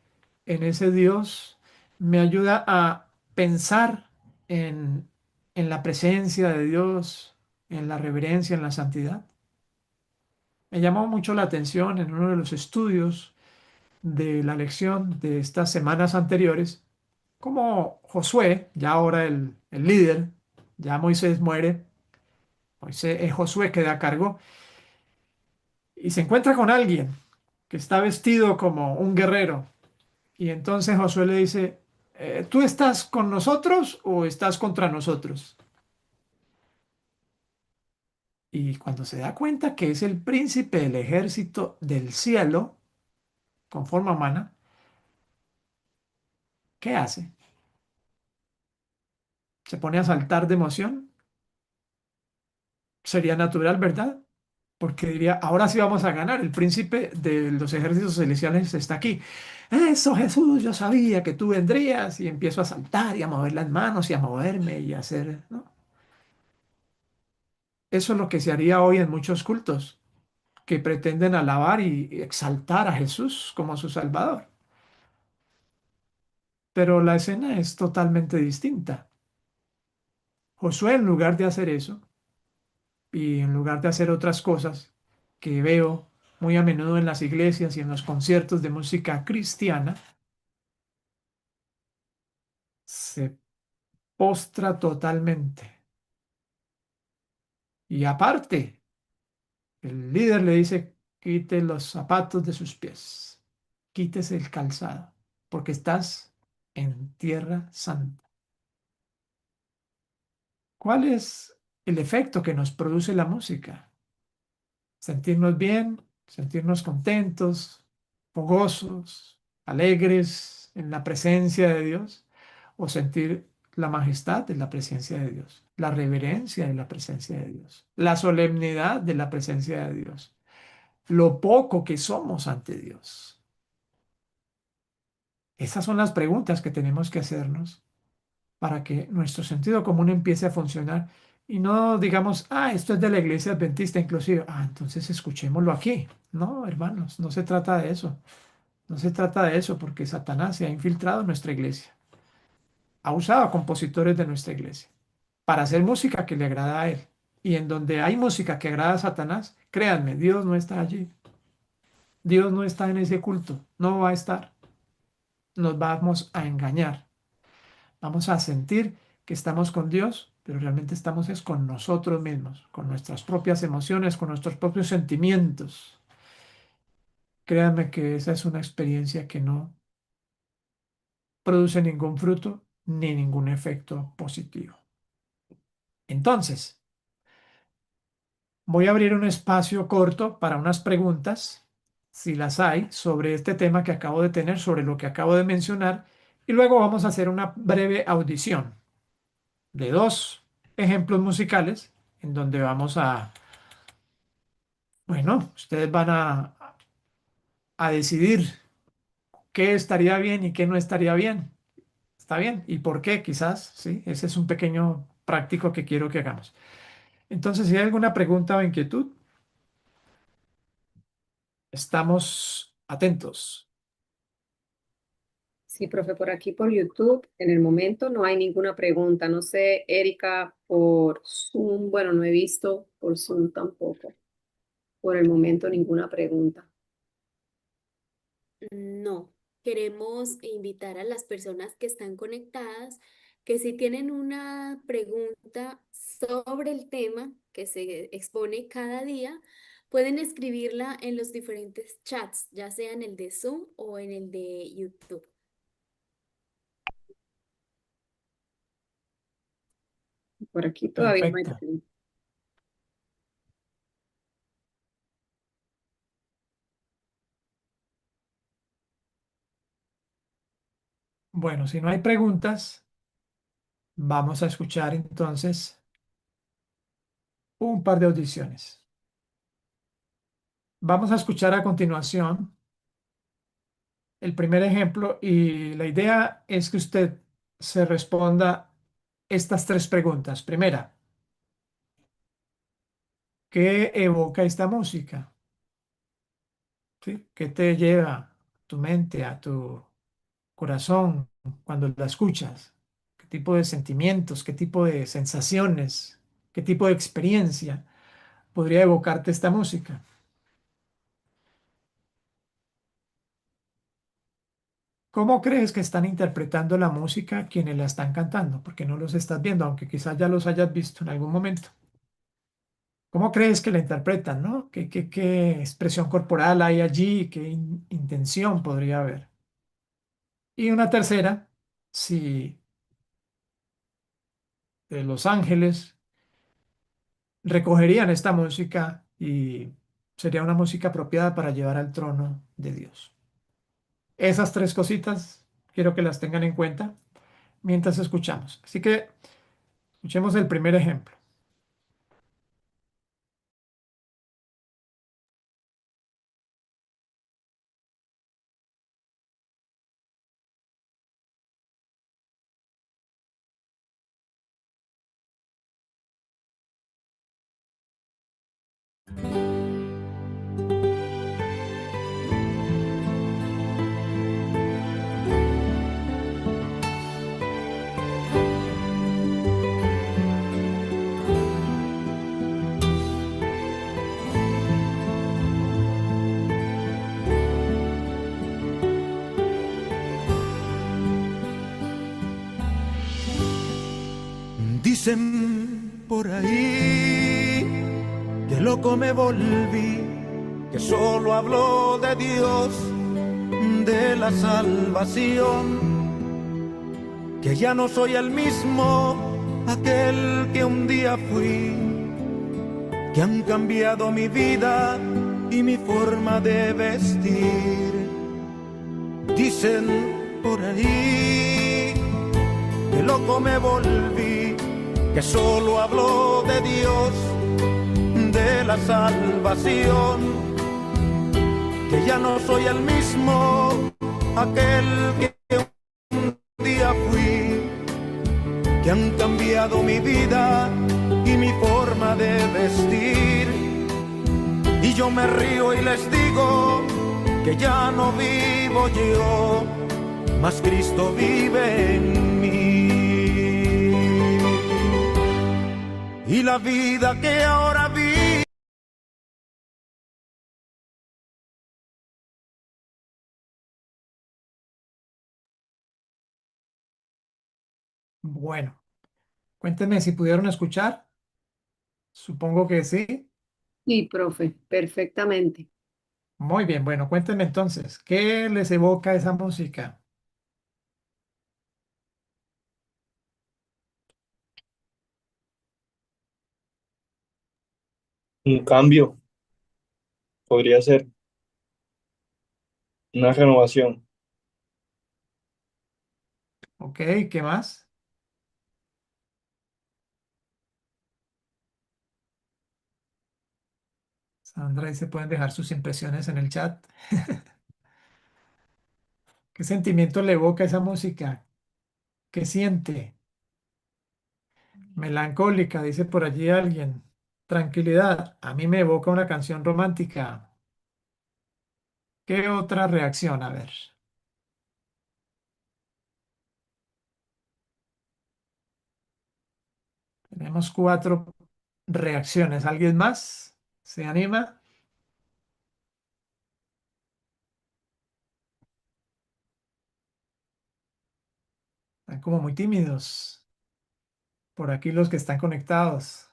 Speaker 6: en ese Dios, me ayuda a pensar en, en la presencia de Dios, en la reverencia, en la santidad. Me llamó mucho la atención en uno de los estudios de la lección de estas semanas anteriores, como Josué, ya ahora el líder, ya Moisés muere, Josué queda a cargo y se encuentra con alguien que está vestido como un guerrero. Y entonces Josué le dice, ¿tú estás con nosotros o estás contra nosotros? Y cuando se da cuenta que es el príncipe del ejército del cielo, con forma humana, ¿qué hace? ¿Se pone a saltar de emoción? Sería natural, ¿verdad? Porque diría, ahora sí vamos a ganar, el príncipe de los ejércitos celestiales está aquí. Eso, Jesús, yo sabía que tú vendrías y empiezo a saltar y a mover las manos y a moverme y a hacer, ¿no? Eso es lo que se haría hoy en muchos cultos, que pretenden alabar y exaltar a Jesús como su Salvador. Pero la escena es totalmente distinta. Josué, en lugar de hacer eso, y en lugar de hacer otras cosas que veo muy a menudo en las iglesias y en los conciertos de música cristiana, se postra totalmente. Y aparte, el líder le dice, quite los zapatos de sus pies, quítese el calzado, porque estás en tierra santa. ¿Cuál es el efecto que nos produce la música? Sentirnos bien, sentirnos contentos, fogosos, alegres en la presencia de Dios, o sentir la majestad de la presencia de Dios, la reverencia de la presencia de Dios, la solemnidad de la presencia de Dios, lo poco que somos ante Dios. Esas son las preguntas que tenemos que hacernos para que nuestro sentido común empiece a funcionar y no digamos, esto es de la iglesia adventista inclusive, entonces escuchémoslo aquí. No, hermanos, no se trata de eso. No se trata de eso porque Satanás se ha infiltrado en nuestra iglesia. Ha usado a compositores de nuestra iglesia para hacer música que le agrada a él. Y en donde hay música que agrada a Satanás, créanme, Dios no está allí. Dios no está en ese culto. No va a estar. Nos vamos a engañar. Vamos a sentir que estamos con Dios, pero realmente estamos es con nosotros mismos, con nuestras propias emociones, con nuestros propios sentimientos. Créanme que esa es una experiencia que no produce ningún fruto ni ningún efecto positivo. Entonces, voy a abrir un espacio corto para unas preguntas, si las hay, sobre este tema que acabo de tener, sobre lo que acabo de mencionar, y luego vamos a hacer una breve audición de dos ejemplos musicales en donde vamos bueno, ustedes van a decidir qué estaría bien y qué no estaría bien. ¿Está bien? ¿Y por qué? Quizás, ¿sí? Ese es un pequeño práctico que quiero que hagamos. Entonces, si hay alguna pregunta o inquietud, estamos atentos.
Speaker 4: Sí, profe, por aquí por YouTube, en el momento no hay ninguna pregunta. No sé, Erika, por Zoom, bueno, no he visto por Zoom tampoco. Por el momento ninguna pregunta.
Speaker 3: No, queremos invitar a las personas que están conectadas que si tienen una pregunta sobre el tema que se expone cada día, pueden escribirla en los diferentes chats, ya sea en el de Zoom o en el de YouTube.
Speaker 4: Por aquí todavía no hay
Speaker 6: Perfecto.
Speaker 4: pregunta.
Speaker 6: Bueno, si no hay preguntas, vamos a escuchar entonces un par de audiciones. Vamos a escuchar a continuación el primer ejemplo y la idea es que usted se responda estas tres preguntas. Primera, ¿qué evoca esta música? ¿Sí? ¿Qué te lleva a tu mente, a tu corazón cuando la escuchas? ¿Qué tipo de sentimientos, qué tipo de sensaciones, qué tipo de experiencia podría evocarte esta música? ¿Cómo crees que están interpretando la música quienes la están cantando? Porque no los estás viendo, aunque quizás ya los hayas visto en algún momento. ¿Cómo crees que la interpretan, no? ¿Qué expresión corporal hay allí? ¿Qué intención podría haber? Y una tercera, si los ángeles recogerían esta música y sería una música apropiada para llevar al trono de Dios. Esas tres cositas quiero que las tengan en cuenta mientras escuchamos. Así que escuchemos el primer ejemplo.
Speaker 2: Dicen por ahí que loco me volví, que solo hablo de Dios, de la salvación, que ya no soy el mismo, aquel que un día fui, que han cambiado mi vida y mi forma de vestir. Dicen por ahí que loco me volví, que solo hablo de Dios, de la salvación, que ya no soy el mismo, aquel que un día fui, que han cambiado mi vida y mi forma de vestir. Y yo me río y les digo que ya no vivo yo, mas Cristo vive en mí. Y la vida que ahora vivo,
Speaker 6: Bueno, cuéntenme si pudieron escuchar. Supongo que sí.
Speaker 4: Sí, profe, perfectamente.
Speaker 6: Muy bien, bueno, cuéntenme entonces, ¿qué les evoca esa música?
Speaker 5: Un cambio, podría ser una renovación.
Speaker 6: ¿Ok? ¿Qué más? Sandra, ahí se pueden dejar sus impresiones en el chat. ¿Qué sentimiento le evoca esa música? ¿Qué siente? Melancólica, dice por allí alguien. Tranquilidad, a mí me evoca una canción romántica. ¿Qué otra reacción? A ver, tenemos cuatro reacciones. ¿Alguien más? ¿Se anima? Están como muy tímidos. Por aquí los que están conectados.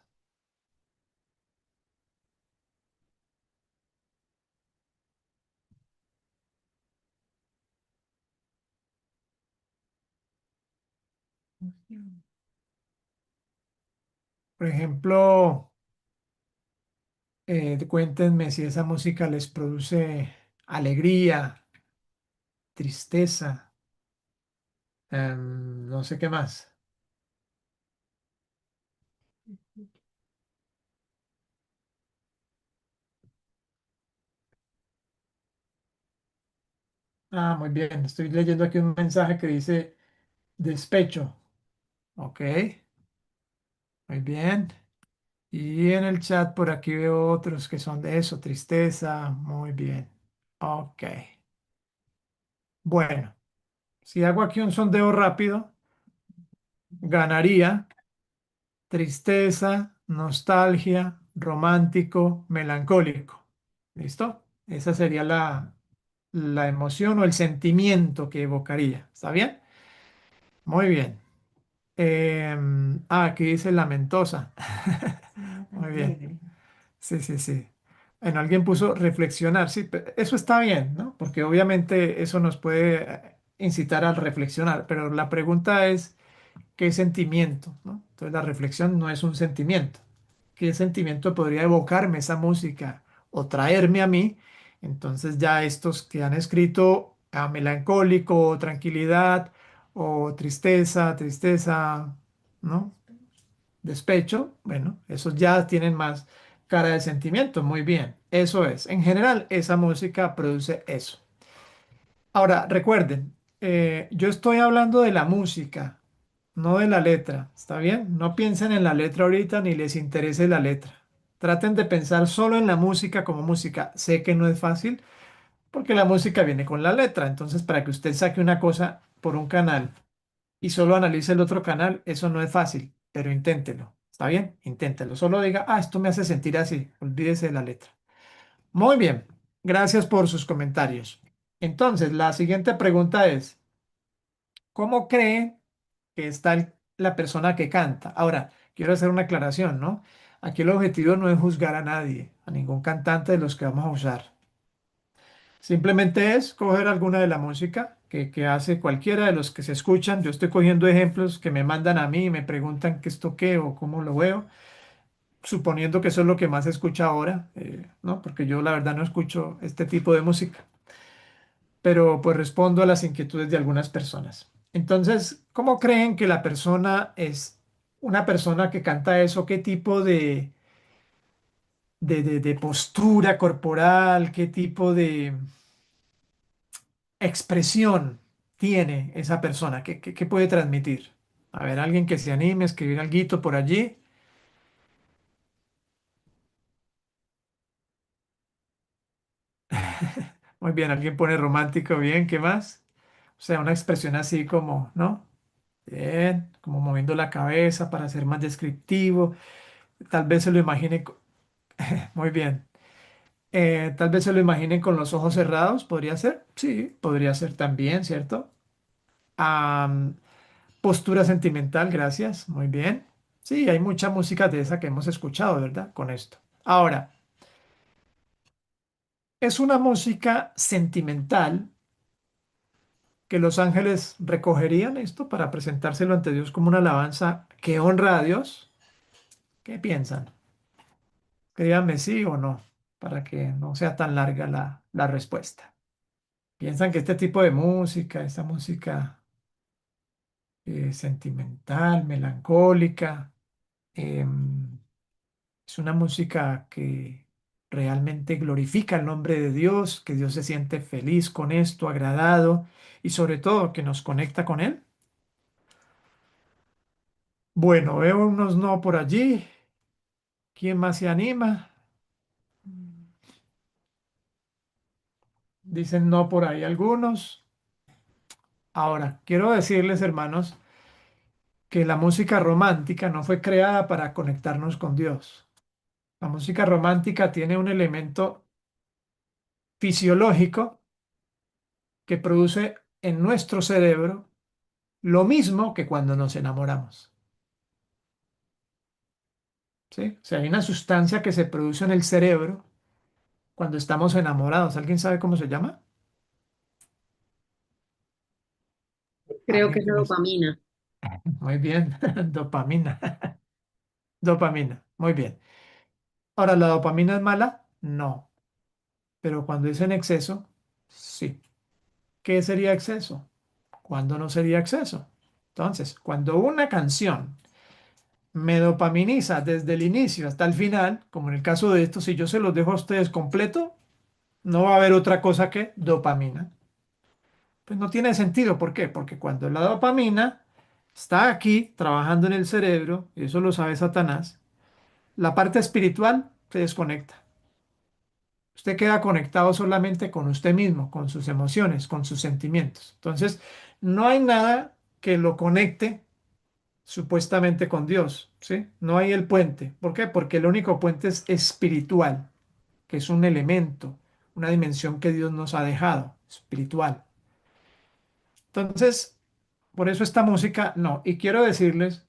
Speaker 6: Por ejemplo, cuéntenme si esa música les produce alegría, tristeza, No sé qué más. Ah, muy bien. Estoy leyendo aquí un mensaje que dice despecho. Ok, muy bien. Y en el chat por aquí veo otros que son de eso, tristeza. Muy bien. Ok. Bueno, si hago aquí un sondeo rápido, ganaría tristeza, nostalgia, romántico, melancólico. ¿Listo? Esa sería la emoción o el sentimiento que evocaría. ¿Está bien? Muy bien. Aquí dice lamentosa. Muy bien. Sí, sí, sí. Bueno, alguien puso reflexionar. Sí, eso está bien, ¿no? Porque obviamente eso nos puede incitar a reflexionar. Pero la pregunta es, ¿qué sentimiento? ¿No? Entonces la reflexión no es un sentimiento. ¿Qué sentimiento podría evocarme esa música o traerme a mí? Entonces ya estos que han escrito a melancólico, tranquilidad o tristeza, tristeza, ¿no? Despecho, bueno, esos ya tienen más cara de sentimiento. Muy bien, eso es. En general, esa música produce eso. Ahora, recuerden, yo estoy hablando de la música, no de la letra, ¿está bien? No piensen en la letra ahorita ni les interese la letra. Traten de pensar solo en la música como música. Sé que no es fácil porque la música viene con la letra. Entonces, para que usted saque una cosa por un canal y solo analice el otro canal, eso no es fácil, pero inténtelo. ¿Está bien? Inténtelo. Solo diga, esto me hace sentir así. Olvídese de la letra. Muy bien. Gracias por sus comentarios. Entonces, la siguiente pregunta es, ¿cómo cree que está la persona que canta? Ahora, quiero hacer una aclaración, ¿no? Aquí el objetivo no es juzgar a nadie, a ningún cantante de los que vamos a usar. Simplemente es coger alguna de la música que hace cualquiera de los que se escuchan. Yo estoy cogiendo ejemplos que me mandan a mí y me preguntan qué esto qué o cómo lo veo, suponiendo que eso es lo que más se escucha ahora, ¿no? Porque yo la verdad no escucho este tipo de música, pero pues respondo a las inquietudes de algunas personas. Entonces, ¿cómo creen que la persona es una persona que canta eso? ¿Qué tipo de postura corporal? ¿Qué tipo de expresión tiene esa persona? ¿Qué puede transmitir? A ver, alguien que se anime a escribir alguito por allí. Muy bien, alguien pone romántico, bien, ¿qué más? O sea, una expresión así como, ¿no? Bien, como moviendo la cabeza para ser más descriptivo. Tal vez se lo imagine, muy bien. Tal vez se lo imaginen con los ojos cerrados, ¿podría ser? Sí, podría ser también, ¿cierto? Am, postura sentimental, gracias, muy bien. Sí, hay mucha música de esa que hemos escuchado, ¿verdad? Con esto. Ahora, es una música sentimental que los ángeles recogerían esto para presentárselo ante Dios como una alabanza que honra a Dios. ¿Qué piensan? Créanme sí o no, para que no sea tan larga la respuesta. ¿Piensan que este tipo de música, esta música sentimental, melancólica, em, es una música que realmente glorifica el nombre de Dios, que Dios se siente feliz con esto, agradado y sobre todo que nos conecta con Él? Bueno, veo unos no por allí. ¿Quién más se anima? Dicen no por ahí algunos. Ahora, quiero decirles, hermanos, que la música romántica no fue creada para conectarnos con Dios. La música romántica tiene un elemento fisiológico que produce en nuestro cerebro lo mismo que cuando nos enamoramos. ¿Sí? O sea, hay una sustancia que se produce en el cerebro cuando estamos enamorados. ¿Alguien sabe cómo se llama?
Speaker 4: Creo que
Speaker 6: Alguien
Speaker 4: es
Speaker 6: que
Speaker 4: la
Speaker 6: me...
Speaker 4: dopamina.
Speaker 6: Muy bien, dopamina. Dopamina, muy bien. Ahora, ¿la dopamina es mala? No, pero cuando es en exceso, sí. ¿Qué sería exceso? ¿Cuándo no sería exceso? Entonces, cuando una canción me dopaminiza desde el inicio hasta el final, como en el caso de esto, si yo se los dejo a ustedes completo, no va a haber otra cosa que dopamina. Pues no tiene sentido. ¿Por qué? Porque cuando la dopamina está aquí trabajando en el cerebro, y eso lo sabe Satanás, la parte espiritual se desconecta. Usted queda conectado solamente con usted mismo, con sus emociones, con sus sentimientos. Entonces, no hay nada que lo conecte supuestamente con Dios, ¿sí? No hay el puente. ¿Por qué? Porque el único puente es espiritual, que es un elemento, una dimensión que Dios nos ha dejado, espiritual. Entonces, por eso esta música, no. Y quiero decirles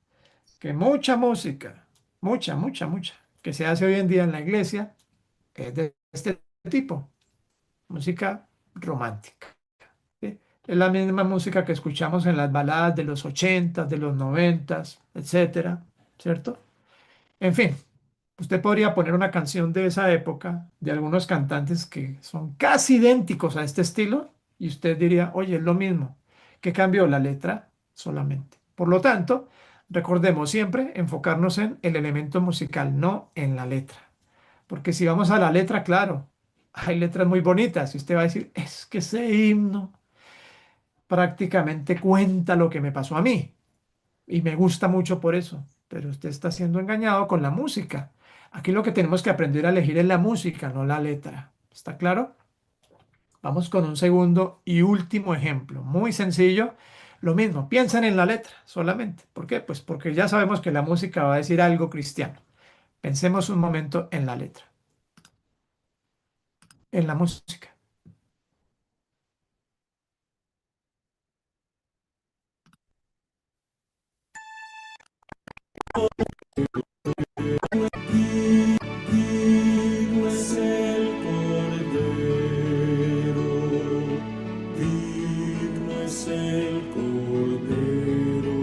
Speaker 6: que mucha música, mucha, que se hace hoy en día en la iglesia, es de este tipo, música romántica. ¿Sí? Es la misma música que escuchamos en las baladas de los 80, de los 90, etcétera, ¿cierto? En fin, usted podría poner una canción de esa época de algunos cantantes que son casi idénticos a este estilo y usted diría, oye, es lo mismo. ¿Qué cambió? La letra solamente. Por lo tanto, recordemos siempre enfocarnos en el elemento musical, no en la letra. Porque si vamos a la letra, claro, hay letras muy bonitas y usted va a decir, es que ese himno prácticamente cuenta lo que me pasó a mí y me gusta mucho por eso, pero usted está siendo engañado con la música. Aquí lo que tenemos que aprender a elegir es la música, no la letra. ¿Está claro? Vamos con un segundo y último ejemplo, muy sencillo. Lo mismo, piensen en la letra solamente. ¿Por qué? Pues porque ya sabemos que la música va a decir algo cristiano. Pensemos un momento en la letra, en la música.
Speaker 2: Digno es el Cordero, digno es el Cordero,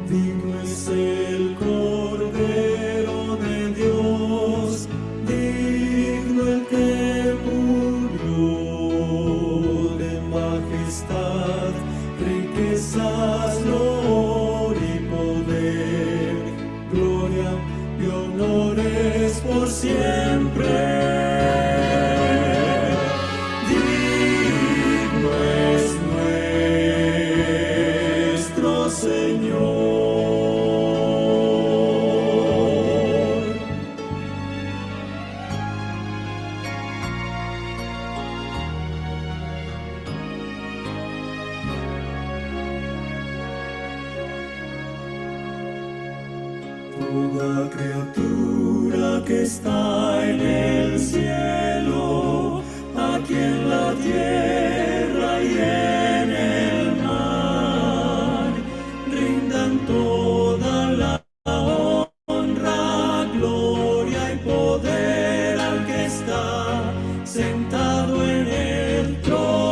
Speaker 2: digno es el Cordero de Dios, digno el que murió de majestad, riquezas, honor y poder, gloria y honores por siempre. Digno es nuestro Señor. Toda criatura que está en el cielo, aquí en la tierra y en el mar, rindan toda la honra, gloria y poder al que está sentado en el trono.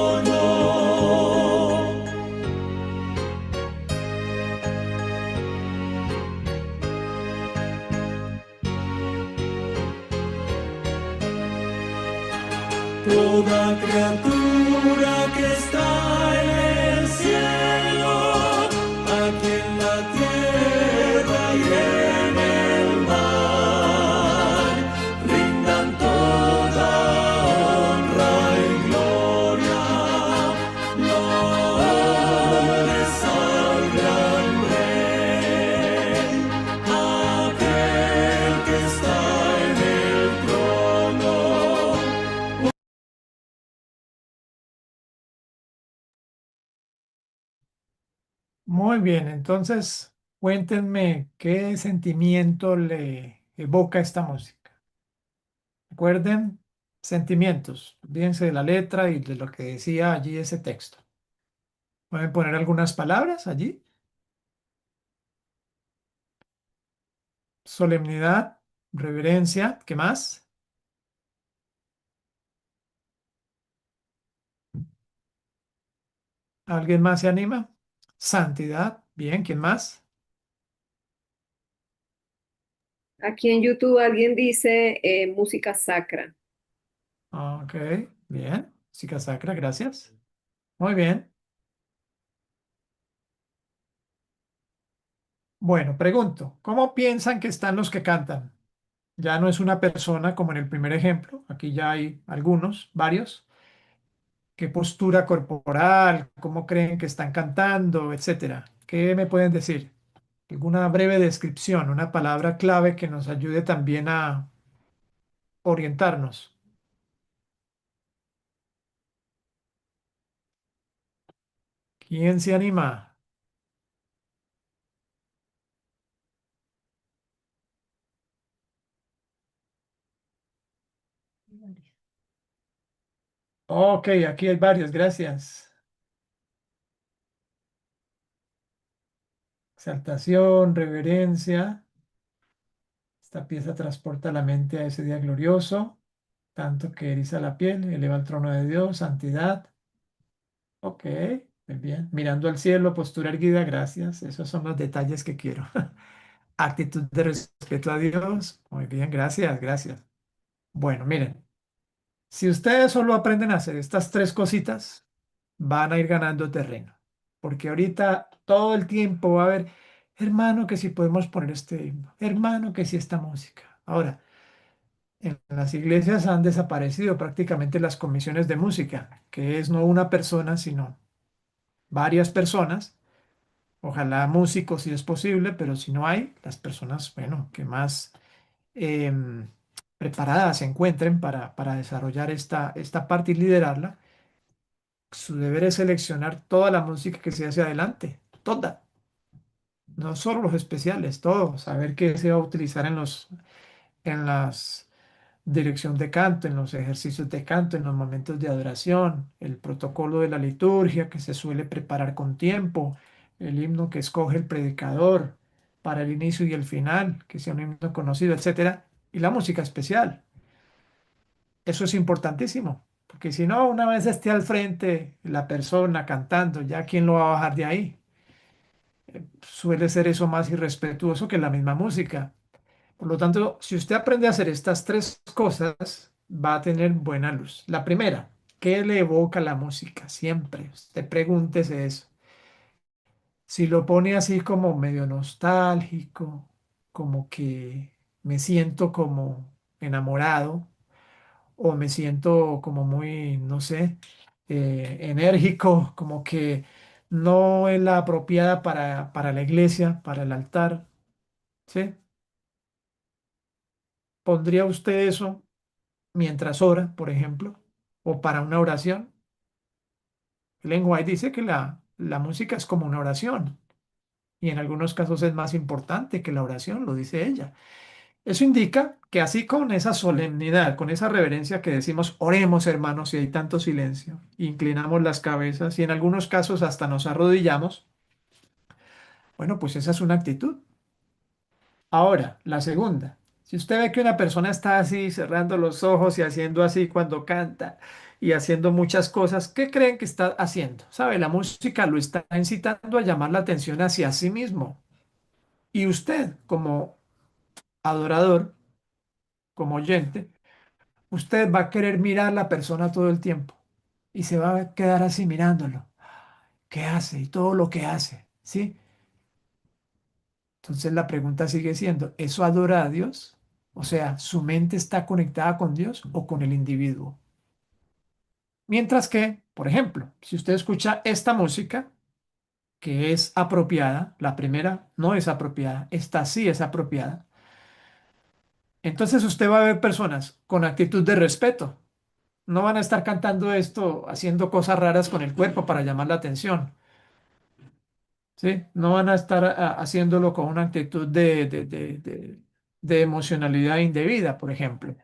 Speaker 2: Toda criatura que está en el cielo, aquí en la tierra y en el mar, rindan toda honra y gloria, glorias al gran Rey, aquel que está en el trono.
Speaker 6: Muy bien, entonces cuéntenme qué sentimiento le evoca esta música. Recuerden, sentimientos, olvídense de la letra y de lo que decía allí ese texto. ¿Pueden poner algunas palabras allí? Solemnidad, reverencia, ¿qué más? ¿Alguien más se anima? Santidad, bien, ¿quién más?
Speaker 4: Aquí en YouTube alguien dice música sacra.
Speaker 6: Ok, bien, música sacra, gracias. Muy bien. Bueno, pregunto, ¿cómo piensan que están los que cantan? Ya no es una persona como en el primer ejemplo, aquí ya hay algunos, varios. ¿Qué postura corporal? ¿Cómo creen que están cantando? Etcétera. ¿Qué me pueden decir? ¿Alguna breve descripción, una palabra clave que nos ayude también a orientarnos? ¿Quién se anima? Ok, aquí hay varios, gracias. Exaltación, reverencia. Esta pieza transporta la mente a ese día glorioso, tanto que eriza la piel, eleva al trono de Dios, santidad. Ok, muy bien. Mirando al cielo, postura erguida, gracias. Esos son los detalles que quiero. Actitud de respeto a Dios. Muy bien, gracias, gracias. Bueno, miren, si ustedes solo aprenden a hacer estas tres cositas, van a ir ganando terreno. Porque ahorita todo el tiempo va a haber, hermano, que si podemos poner este himno, hermano, que si esta música. Ahora, en las iglesias han desaparecido prácticamente las comisiones de música, que es no una persona, sino varias personas. Ojalá músicos si es posible, pero si no hay, las personas, bueno, que más em, preparadas se encuentren para desarrollar esta parte y liderarla, su deber es seleccionar toda la música que se hace adelante, toda, no solo los especiales, todo, saber qué se va a utilizar en las dirección de canto, en los ejercicios de canto, en los momentos de adoración, el protocolo de la liturgia que se suele preparar con tiempo, el himno que escoge el predicador para el inicio y el final, que sea un himno conocido, etcétera, y la música especial. Eso es importantísimo, porque si no, una vez esté al frente la persona cantando, ya quién lo va a bajar de ahí. Suele ser eso más irrespetuoso que la misma música. Por lo tanto, si usted aprende a hacer estas tres cosas, va a tener buena luz. La primera, ¿qué le evoca la música? Siempre. Usted pregúntese eso. Si lo pone así como medio nostálgico, como que me siento como enamorado o me siento como muy, no sé, enérgico, como que no es la apropiada para la iglesia, para el altar, ¿sí? ¿Pondría usted eso mientras ora, por ejemplo, o para una oración? Ellen White dice que la música es como una oración y en algunos casos es más importante que la oración, lo dice ella. Eso indica que así con esa solemnidad, con esa reverencia que decimos, oremos hermanos y hay tanto silencio, inclinamos las cabezas y en algunos casos hasta nos arrodillamos, bueno, pues esa es una actitud. Ahora, la segunda, si usted ve que una persona está así cerrando los ojos y haciendo así cuando canta y haciendo muchas cosas, ¿qué creen que está haciendo? ¿Sabe? La música lo está incitando a llamar la atención hacia sí mismo. Y usted, como adorador, como oyente, usted va a querer mirar a la persona todo el tiempo y se va a quedar así mirándolo. ¿Qué hace? Y todo lo que hace, ¿sí? Entonces la pregunta sigue siendo, ¿eso adora a Dios? O sea, ¿su mente está conectada con Dios o con el individuo? Mientras que, por ejemplo, si usted escucha esta música que es apropiada, la primera no es apropiada, esta sí es apropiada, entonces usted va a ver personas con actitud de respeto. No van a estar cantando esto, haciendo cosas raras con el cuerpo para llamar la atención, ¿sí? No van a estar haciéndolo con una actitud de emocionalidad indebida, por ejemplo.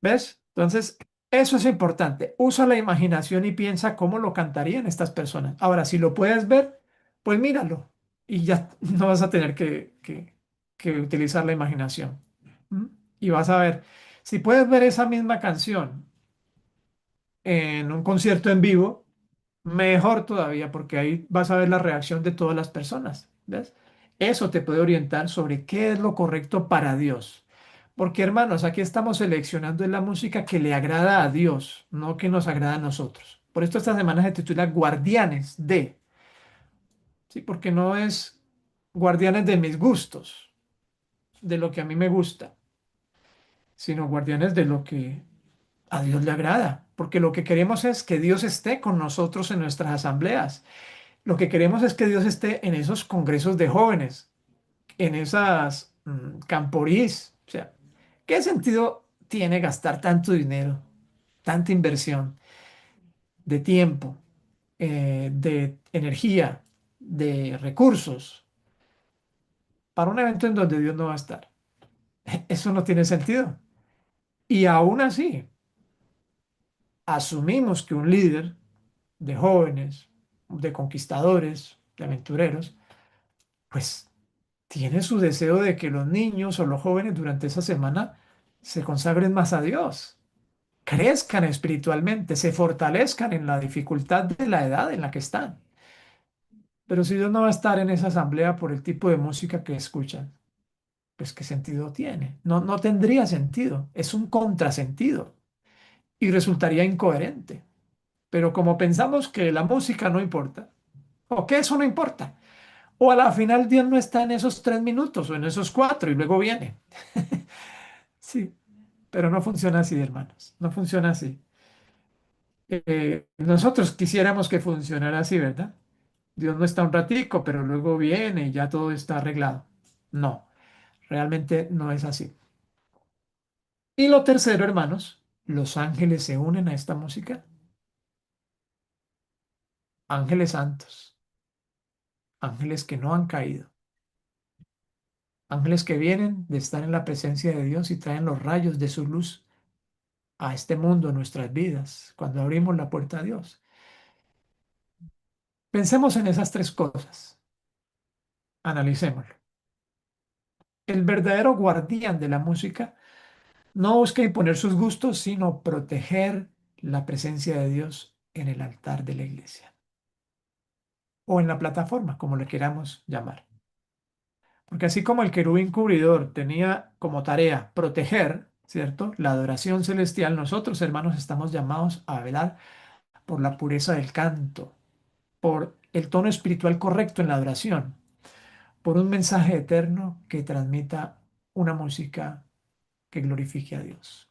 Speaker 6: ¿Ves? Entonces, eso es importante. Usa la imaginación y piensa cómo lo cantarían estas personas. Ahora, si lo puedes ver, pues míralo y ya no vas a tener que utilizar la imaginación. ¿Mm? Y vas a ver, si puedes ver esa misma canción en un concierto en vivo, mejor todavía, porque ahí vas a ver la reacción de todas las personas. ¿Ves? Eso te puede orientar sobre qué es lo correcto para Dios. Porque hermanos, aquí estamos seleccionando la música que le agrada a Dios, no que nos agrada a nosotros. Por esto esta semana se titula Guardianes de, ¿sí? Porque no es guardianes de mis gustos, de lo que a mí me gusta, sino guardianes de lo que a Dios le agrada. Porque lo que queremos es que Dios esté con nosotros en nuestras asambleas. Lo que queremos es que Dios esté en esos congresos de jóvenes, en esas camporís. O sea, ¿qué sentido tiene gastar tanto dinero, tanta inversión de tiempo, de energía, de recursos para un evento en donde Dios no va a estar? Eso no tiene sentido. Y aún así, asumimos que un líder de jóvenes, de conquistadores, de aventureros, pues tiene su deseo de que los niños o los jóvenes durante esa semana se consagren más a Dios, crezcan espiritualmente, se fortalezcan en la dificultad de la edad en la que están. Pero si Dios no va a estar en esa asamblea por el tipo de música que escuchan, pues ¿qué sentido tiene? No, no tendría sentido, es un contrasentido y resultaría incoherente. Pero como pensamos que la música no importa, o que eso no importa, o a la final Dios no está en esos 3 minutos o en esos cuatro y luego viene. Sí, pero no funciona así, hermanos, no funciona así. Nosotros quisiéramos que funcionara así, ¿verdad? Dios no está un ratico, pero luego viene y ya todo está arreglado. No, realmente no es así. Y lo tercero, hermanos, los ángeles se unen a esta música. Ángeles santos, ángeles que no han caído, ángeles que vienen de estar en la presencia de Dios y traen los rayos de su luz a este mundo, a nuestras vidas, cuando abrimos la puerta a Dios. Pensemos en esas tres cosas, analicémoslo. El verdadero guardián de la música no busca imponer sus gustos, sino proteger la presencia de Dios en el altar de la iglesia o en la plataforma, como le queramos llamar. Porque así como el querubín cubridor tenía como tarea proteger, ¿cierto? La adoración celestial, nosotros, hermanos, estamos llamados a velar por la pureza del canto, por el tono espiritual correcto en la adoración, por un mensaje eterno que transmita una música que glorifique a Dios.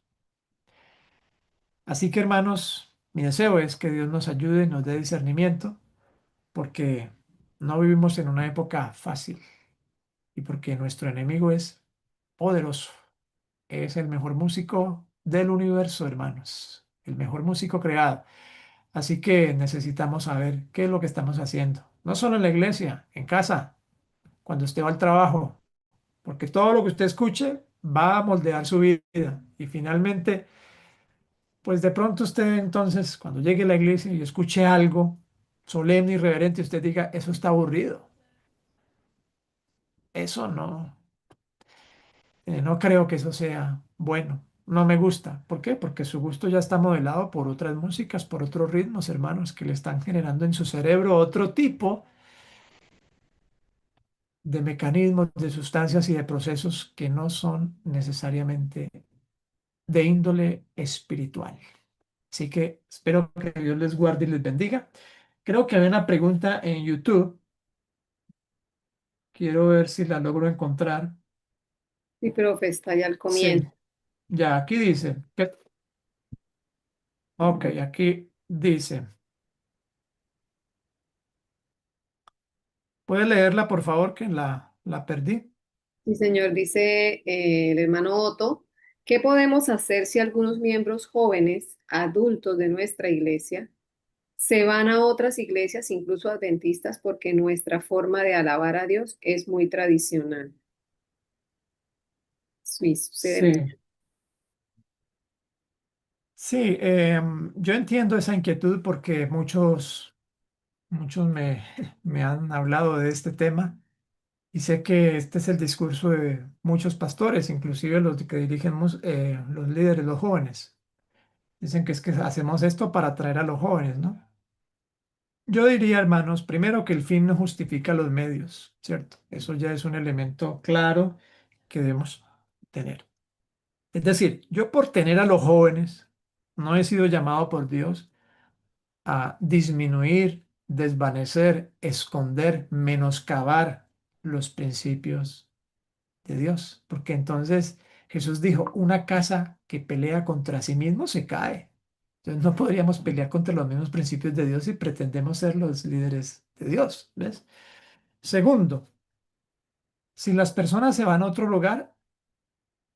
Speaker 6: Así que, hermanos, mi deseo es que Dios nos ayude, nos dé discernimiento, porque no vivimos en una época fácil y porque nuestro enemigo es poderoso. Es el mejor músico del universo, hermanos, el mejor músico creado. Así que necesitamos saber qué es lo que estamos haciendo, no solo en la iglesia, en casa, cuando usted va al trabajo, porque todo lo que usted escuche va a moldear su vida. Y finalmente, pues de pronto usted entonces, cuando llegue a la iglesia y escuche algo solemne y reverente, usted diga, eso está aburrido, eso no, no creo que eso sea bueno, no me gusta. ¿Por qué? Porque su gusto ya está modelado por otras músicas, por otros ritmos, hermanos, que le están generando en su cerebro otro tipo de mecanismos, de sustancias y de procesos que no son necesariamente de índole espiritual. Así que espero que Dios les guarde y les bendiga. Creo que había una pregunta en YouTube. Quiero ver si la logro encontrar.
Speaker 4: Sí, profe, está ya al
Speaker 6: Sí,
Speaker 4: comienzo.
Speaker 6: ya aquí dice. Ok, aquí dice. ¿Puede leerla, por favor, que la perdí?
Speaker 4: Sí, señor, dice el hermano Otto, ¿qué podemos hacer si algunos miembros jóvenes, adultos de nuestra iglesia, se van a otras iglesias, incluso adventistas, porque nuestra forma de alabar a Dios es muy tradicional? Sí, sucede
Speaker 6: Sí,
Speaker 4: mucho.
Speaker 6: sí, yo entiendo esa inquietud porque muchos me han hablado de este tema y sé que este es el discurso de muchos pastores, inclusive los que dirigen los líderes, los jóvenes. Dicen que es que hacemos esto para atraer a los jóvenes, ¿no? Yo diría, hermanos, primero que el fin no justifica los medios, ¿cierto? Eso ya es un elemento claro que debemos tener. Es decir, yo por tener a los jóvenes no he sido llamado por Dios a disminuir, desvanecer, esconder, menoscabar los principios de Dios. Porque entonces Jesús dijo, una casa que pelea contra sí mismo se cae. Entonces no podríamos pelear contra los mismos principios de Dios si pretendemos ser los líderes de Dios, ¿ves? Segundo, si las personas se van a otro lugar,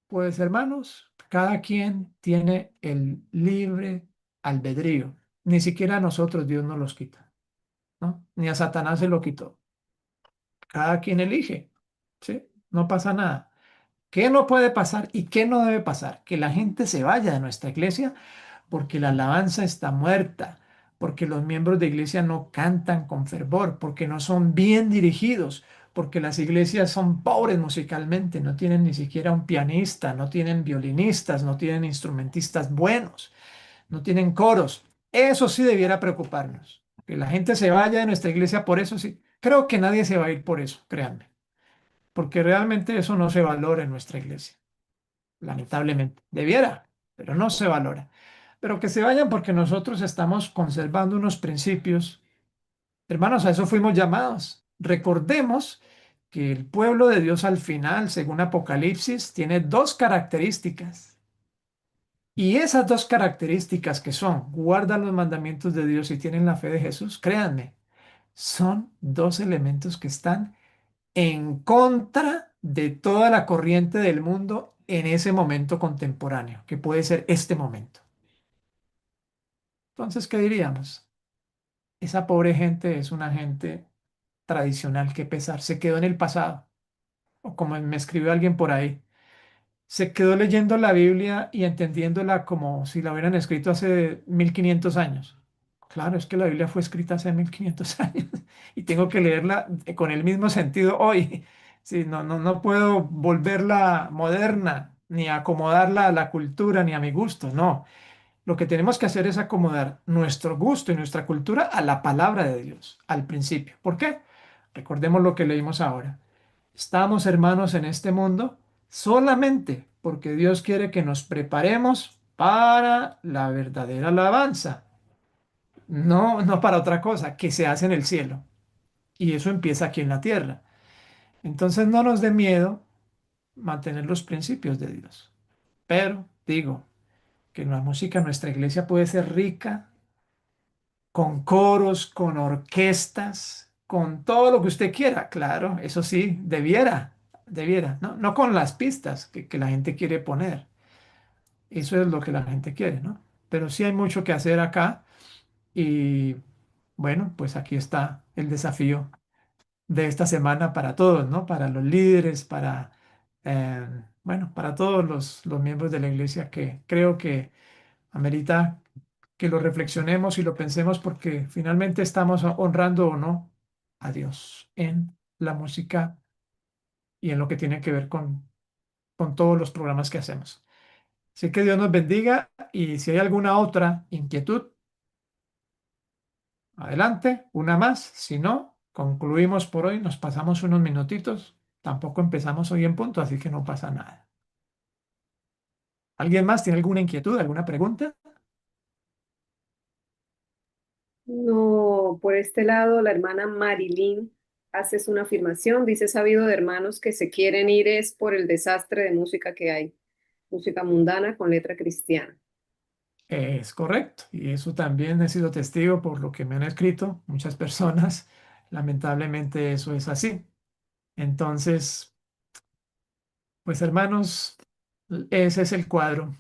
Speaker 6: pues hermanos, cada quien tiene el libre albedrío. Ni siquiera a nosotros Dios nos los quita, ¿no? Ni a Satanás se lo quitó. Cada quien elige, ¿sí? No pasa nada. ¿Qué no puede pasar y qué no debe pasar? Que la gente se vaya de nuestra iglesia porque la alabanza está muerta, porque los miembros de iglesia no cantan con fervor, porque no son bien dirigidos, porque las iglesias son pobres musicalmente, no tienen ni siquiera un pianista, no tienen violinistas, no tienen instrumentistas buenos, no tienen coros. Eso sí debiera preocuparnos. Que la gente se vaya de nuestra iglesia por eso sí. Creo que nadie se va a ir por eso, créanme, porque realmente eso no se valora en nuestra iglesia, lamentablemente. Debiera, pero no se valora. Pero que se vayan porque nosotros estamos conservando unos principios. Hermanos, a eso fuimos llamados. Recordemos que el pueblo de Dios al final, según Apocalipsis, tiene dos características. Y esas dos características que son, guardan los mandamientos de Dios y tienen la fe de Jesús, créanme, son dos elementos que están en contra de toda la corriente del mundo en ese momento contemporáneo, que puede ser este momento. Entonces, ¿qué diríamos? Esa pobre gente es una gente tradicional, que pesar, se quedó en el pasado. O como me escribió alguien por ahí, se quedó leyendo la Biblia y entendiéndola como si la hubieran escrito hace 1500 años. Claro, es que la Biblia fue escrita hace 1500 años y tengo que leerla con el mismo sentido hoy. Sí, no puedo volverla moderna, ni acomodarla a la cultura, ni a mi gusto, no. Lo que tenemos que hacer es acomodar nuestro gusto y nuestra cultura a la palabra de Dios, al principio. ¿Por qué? Recordemos lo que leímos ahora. Estamos, hermanos, en este mundo solamente porque Dios quiere que nos preparemos para la verdadera alabanza. No para otra cosa, que se hace en el cielo. Y eso empieza aquí en la tierra. Entonces no nos dé miedo mantener los principios de Dios. Pero digo que la música en nuestra iglesia puede ser rica, con coros, con orquestas, con todo lo que usted quiera. Claro, eso sí, debiera, no con las pistas que la gente quiere poner. Eso es lo que la gente quiere, ¿no? Pero sí hay mucho que hacer acá y bueno, pues aquí está el desafío de esta semana para todos, ¿no? Para los líderes, bueno, para todos los miembros de la iglesia, que creo que amerita que lo reflexionemos y lo pensemos, porque finalmente estamos honrando o no a Dios en la música y en lo que tiene que ver con todos los programas que hacemos. Así que Dios nos bendiga, y si hay alguna otra inquietud, adelante, una más. Si no, concluimos por hoy, nos pasamos unos minutitos. Tampoco empezamos hoy en punto, así que no pasa nada. ¿Alguien más tiene alguna inquietud, alguna pregunta?
Speaker 4: No, por este lado, la hermana Marilyn hace una afirmación, dice, sabido de hermanos que se quieren ir es por el desastre de música que hay, música mundana con letra cristiana.
Speaker 6: Es correcto, y eso también he sido testigo por lo que me han escrito muchas personas. Lamentablemente eso es así. Entonces, pues hermanos, ese es el cuadro,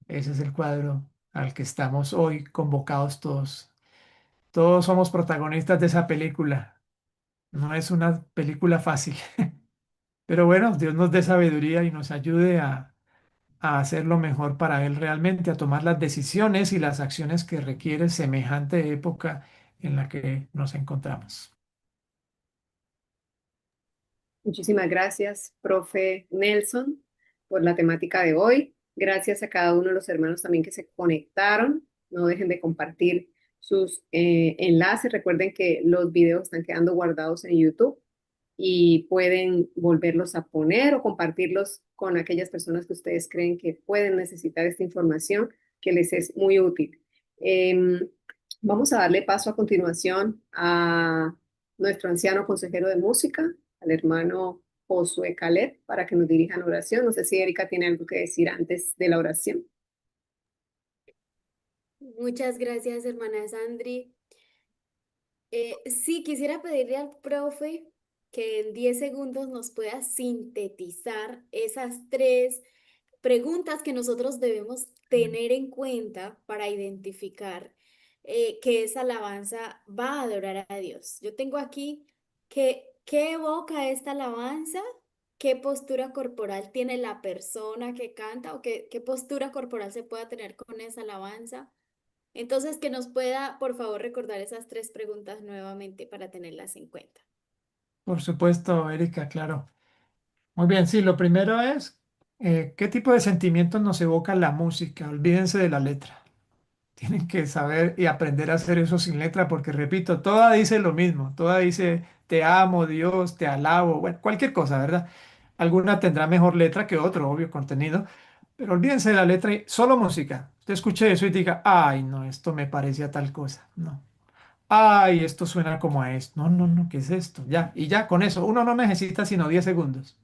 Speaker 6: ese es el cuadro al que estamos hoy convocados todos. Todos somos protagonistas de esa película. No es una película fácil, pero bueno, Dios nos dé sabiduría y nos ayude a hacer lo mejor para Él realmente, a tomar las decisiones y las acciones que requiere semejante época en la que nos encontramos.
Speaker 4: Muchísimas gracias, profe Nelson, por la temática de hoy. Gracias a cada uno de los hermanos también que se conectaron. No dejen de compartir sus enlaces. Recuerden que los videos están quedando guardados en YouTube y pueden volverlos a poner o compartirlos con aquellas personas que ustedes creen que pueden necesitar esta información, que les es muy útil. Vamos a darle paso a continuación a nuestro anciano consejero de música, al hermano Josué Caleb, para que nos dirijan oración. No sé si Erika tiene algo que decir antes de la oración.
Speaker 3: Muchas gracias, hermana Sandri. Sí, quisiera pedirle al profe que en 10 segundos nos pueda sintetizar esas tres preguntas que nosotros debemos tener en cuenta para identificar que esa alabanza va a adorar a Dios. Yo tengo aquí qué evoca esta alabanza, qué postura corporal tiene la persona que canta o qué postura corporal se pueda tener con esa alabanza. Entonces, que nos pueda, por favor, recordar esas tres preguntas nuevamente para tenerlas en cuenta.
Speaker 6: Por supuesto, Erika, claro. Muy bien, sí, lo primero es, ¿qué tipo de sentimientos nos evoca la música? Olvídense de la letra. Tienen que saber y aprender a hacer eso sin letra porque, repito, toda dice lo mismo. Toda dice, te amo, Dios, te alabo, bueno, cualquier cosa, ¿verdad? Alguna tendrá mejor letra que otro, obvio, contenido, pero olvídense de la letra y solo música. Usted escuche eso y diga, ay, no, esto me parece a tal cosa. No. Ay, esto suena como a esto. No, no, no, ¿qué es esto? Ya, y ya con eso, uno no necesita sino 10 segundos.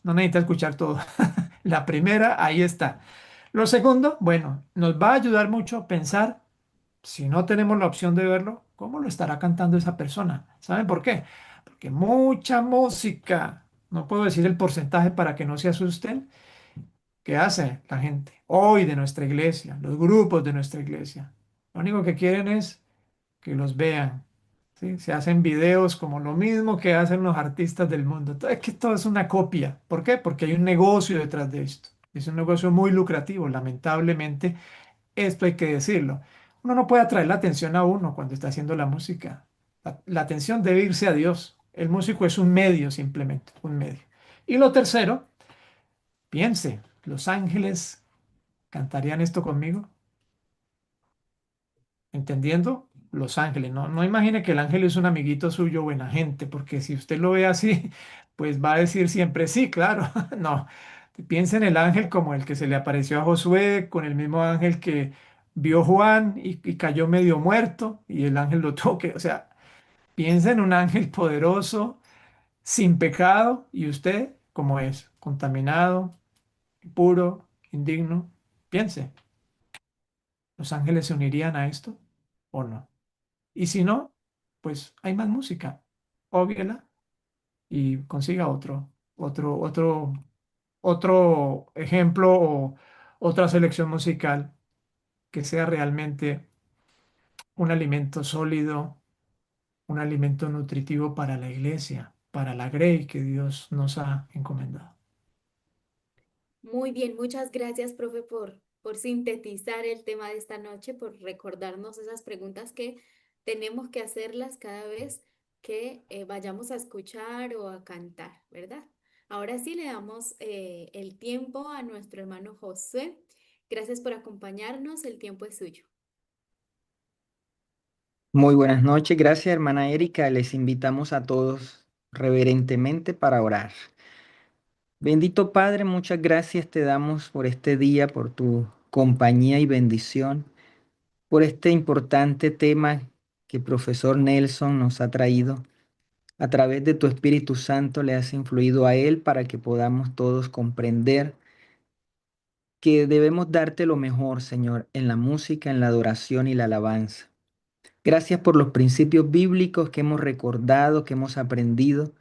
Speaker 6: No necesita escuchar todo. La primera, ahí está. Lo segundo, bueno, nos va a ayudar mucho a pensar, si no tenemos la opción de verlo, cómo lo estará cantando esa persona. ¿Saben por qué? Porque mucha música, no puedo decir el porcentaje para que no se asusten, que hace la gente hoy de nuestra iglesia, los grupos de nuestra iglesia. Lo único que quieren es que los vean. ¿Sí? Se hacen videos como lo mismo que hacen los artistas del mundo. Es que todo es una copia. ¿Por qué? Porque hay un negocio detrás de esto. Es un negocio muy lucrativo. Lamentablemente, esto hay que decirlo. Uno no puede atraer la atención a uno cuando está haciendo la música. La atención debe irse a Dios. El músico es un medio simplemente, un medio. Y lo tercero, piense, ¿los ángeles cantarían esto conmigo? ¿Entendiendo? Los ángeles, no, no imagine que el ángel es un amiguito suyo, buena gente, porque si usted lo ve así, pues va a decir siempre sí, claro. No, piensa en el ángel como el que se le apareció a Josué, con el mismo ángel que vio Juan y cayó medio muerto y el ángel lo toque. O sea, piensa en un ángel poderoso, sin pecado, y usted, como es, contaminado, puro, indigno. Piense, ¿los ángeles se unirían a esto o no? Y si no, pues hay más música. Óbviela y consiga otro ejemplo o otra selección musical que sea realmente un alimento sólido, un alimento nutritivo para la iglesia, para la grey que Dios nos ha encomendado.
Speaker 3: Muy bien, muchas gracias, profe, por sintetizar el tema de esta noche, por recordarnos esas preguntas que tenemos que hacerlas cada vez que vayamos a escuchar o a cantar, ¿verdad? Ahora sí le damos el tiempo a nuestro hermano Josué. Gracias por acompañarnos, el tiempo es suyo.
Speaker 7: Muy buenas noches, gracias hermana Erika. Les invitamos a todos reverentemente para orar. Bendito Padre, muchas gracias te damos por este día, por tu compañía y bendición, por este importante tema que el profesor Nelson nos ha traído. A través de tu Espíritu Santo le has influido a él para que podamos todos comprender que debemos darte lo mejor, Señor, en la música, en la adoración y la alabanza. Gracias por los principios bíblicos que hemos recordado, que hemos aprendido,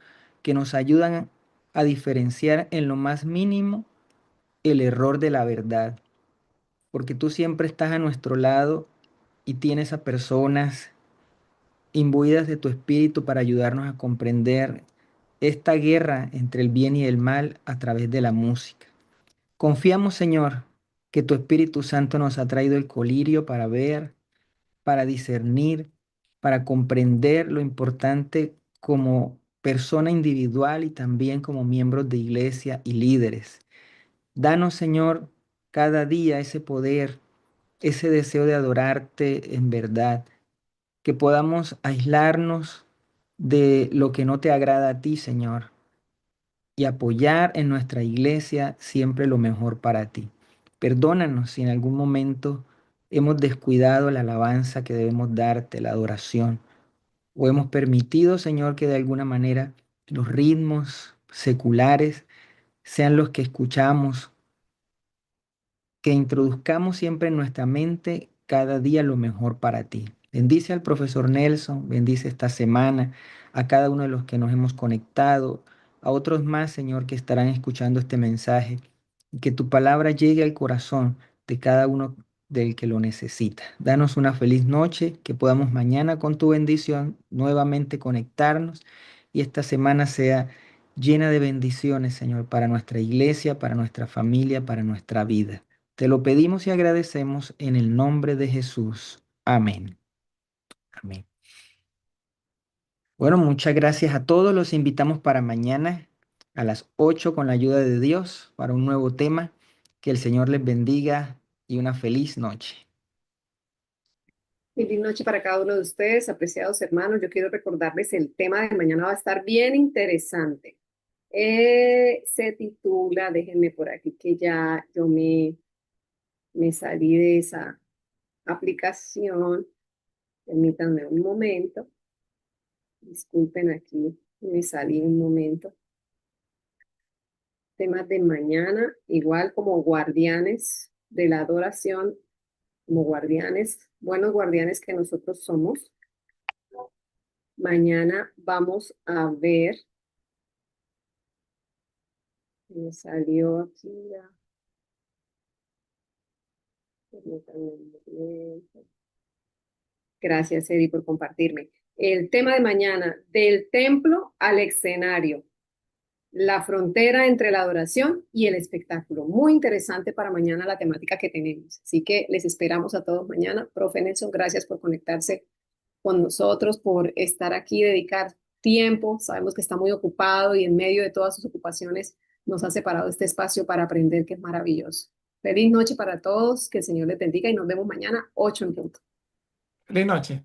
Speaker 7: que nos ayudan a diferenciar en lo más mínimo el error de la verdad. Porque tú siempre estás a nuestro lado y tienes a personas imbuidas de tu espíritu para ayudarnos a comprender esta guerra entre el bien y el mal a través de la música. Confiamos, Señor, que tu Espíritu Santo nos ha traído el colirio para ver, para discernir, para comprender lo importante como persona individual y también como miembros de iglesia y líderes. Danos, Señor, cada día ese poder, ese deseo de adorarte en verdad, que podamos aislarnos de lo que no te agrada a ti, Señor, y apoyar en nuestra iglesia siempre lo mejor para ti. Perdónanos si en algún momento hemos descuidado la alabanza que debemos darte, la adoración, o hemos permitido, Señor, que de alguna manera los ritmos seculares sean los que escuchamos, que introduzcamos siempre en nuestra mente cada día lo mejor para ti. Bendice al profesor Nelson, bendice esta semana a cada uno de los que nos hemos conectado, a otros más, Señor, que estarán escuchando este mensaje, y que tu palabra llegue al corazón de cada uno del que lo necesita. Danos una feliz noche, que podamos mañana con tu bendición nuevamente conectarnos y esta semana sea llena de bendiciones, Señor, para nuestra iglesia, para nuestra familia, para nuestra vida. Te lo pedimos y agradecemos en el nombre de Jesús. Amén. Amén. Bueno, muchas gracias a todos. Los invitamos para mañana a las 8 con la ayuda de Dios para un nuevo tema. Que el Señor les bendiga y una feliz noche.
Speaker 4: Feliz noche para cada uno de ustedes, apreciados hermanos. Yo quiero recordarles el tema de mañana va a estar bien interesante. Se titula, déjenme por aquí que ya yo me salí de esa aplicación. Permítanme un momento. Disculpen aquí, me salí un momento. Temas de mañana, igual como guardianes de la adoración, como guardianes, buenos guardianes que nosotros somos. Mañana vamos a ver, me salió aquí ya. Permítanme un momento. Gracias, Edi, por compartirme. El tema de mañana, del templo al escenario, la frontera entre la adoración y el espectáculo. Muy interesante para mañana la temática que tenemos. Así que les esperamos a todos mañana. Profe Nelson, gracias por conectarse con nosotros, por estar aquí, dedicar tiempo. Sabemos que está muy ocupado y en medio de todas sus ocupaciones nos ha separado este espacio para aprender, que es maravilloso. Feliz noche para todos, que el Señor les bendiga y nos vemos mañana 8 en punto.
Speaker 6: Feliz noche.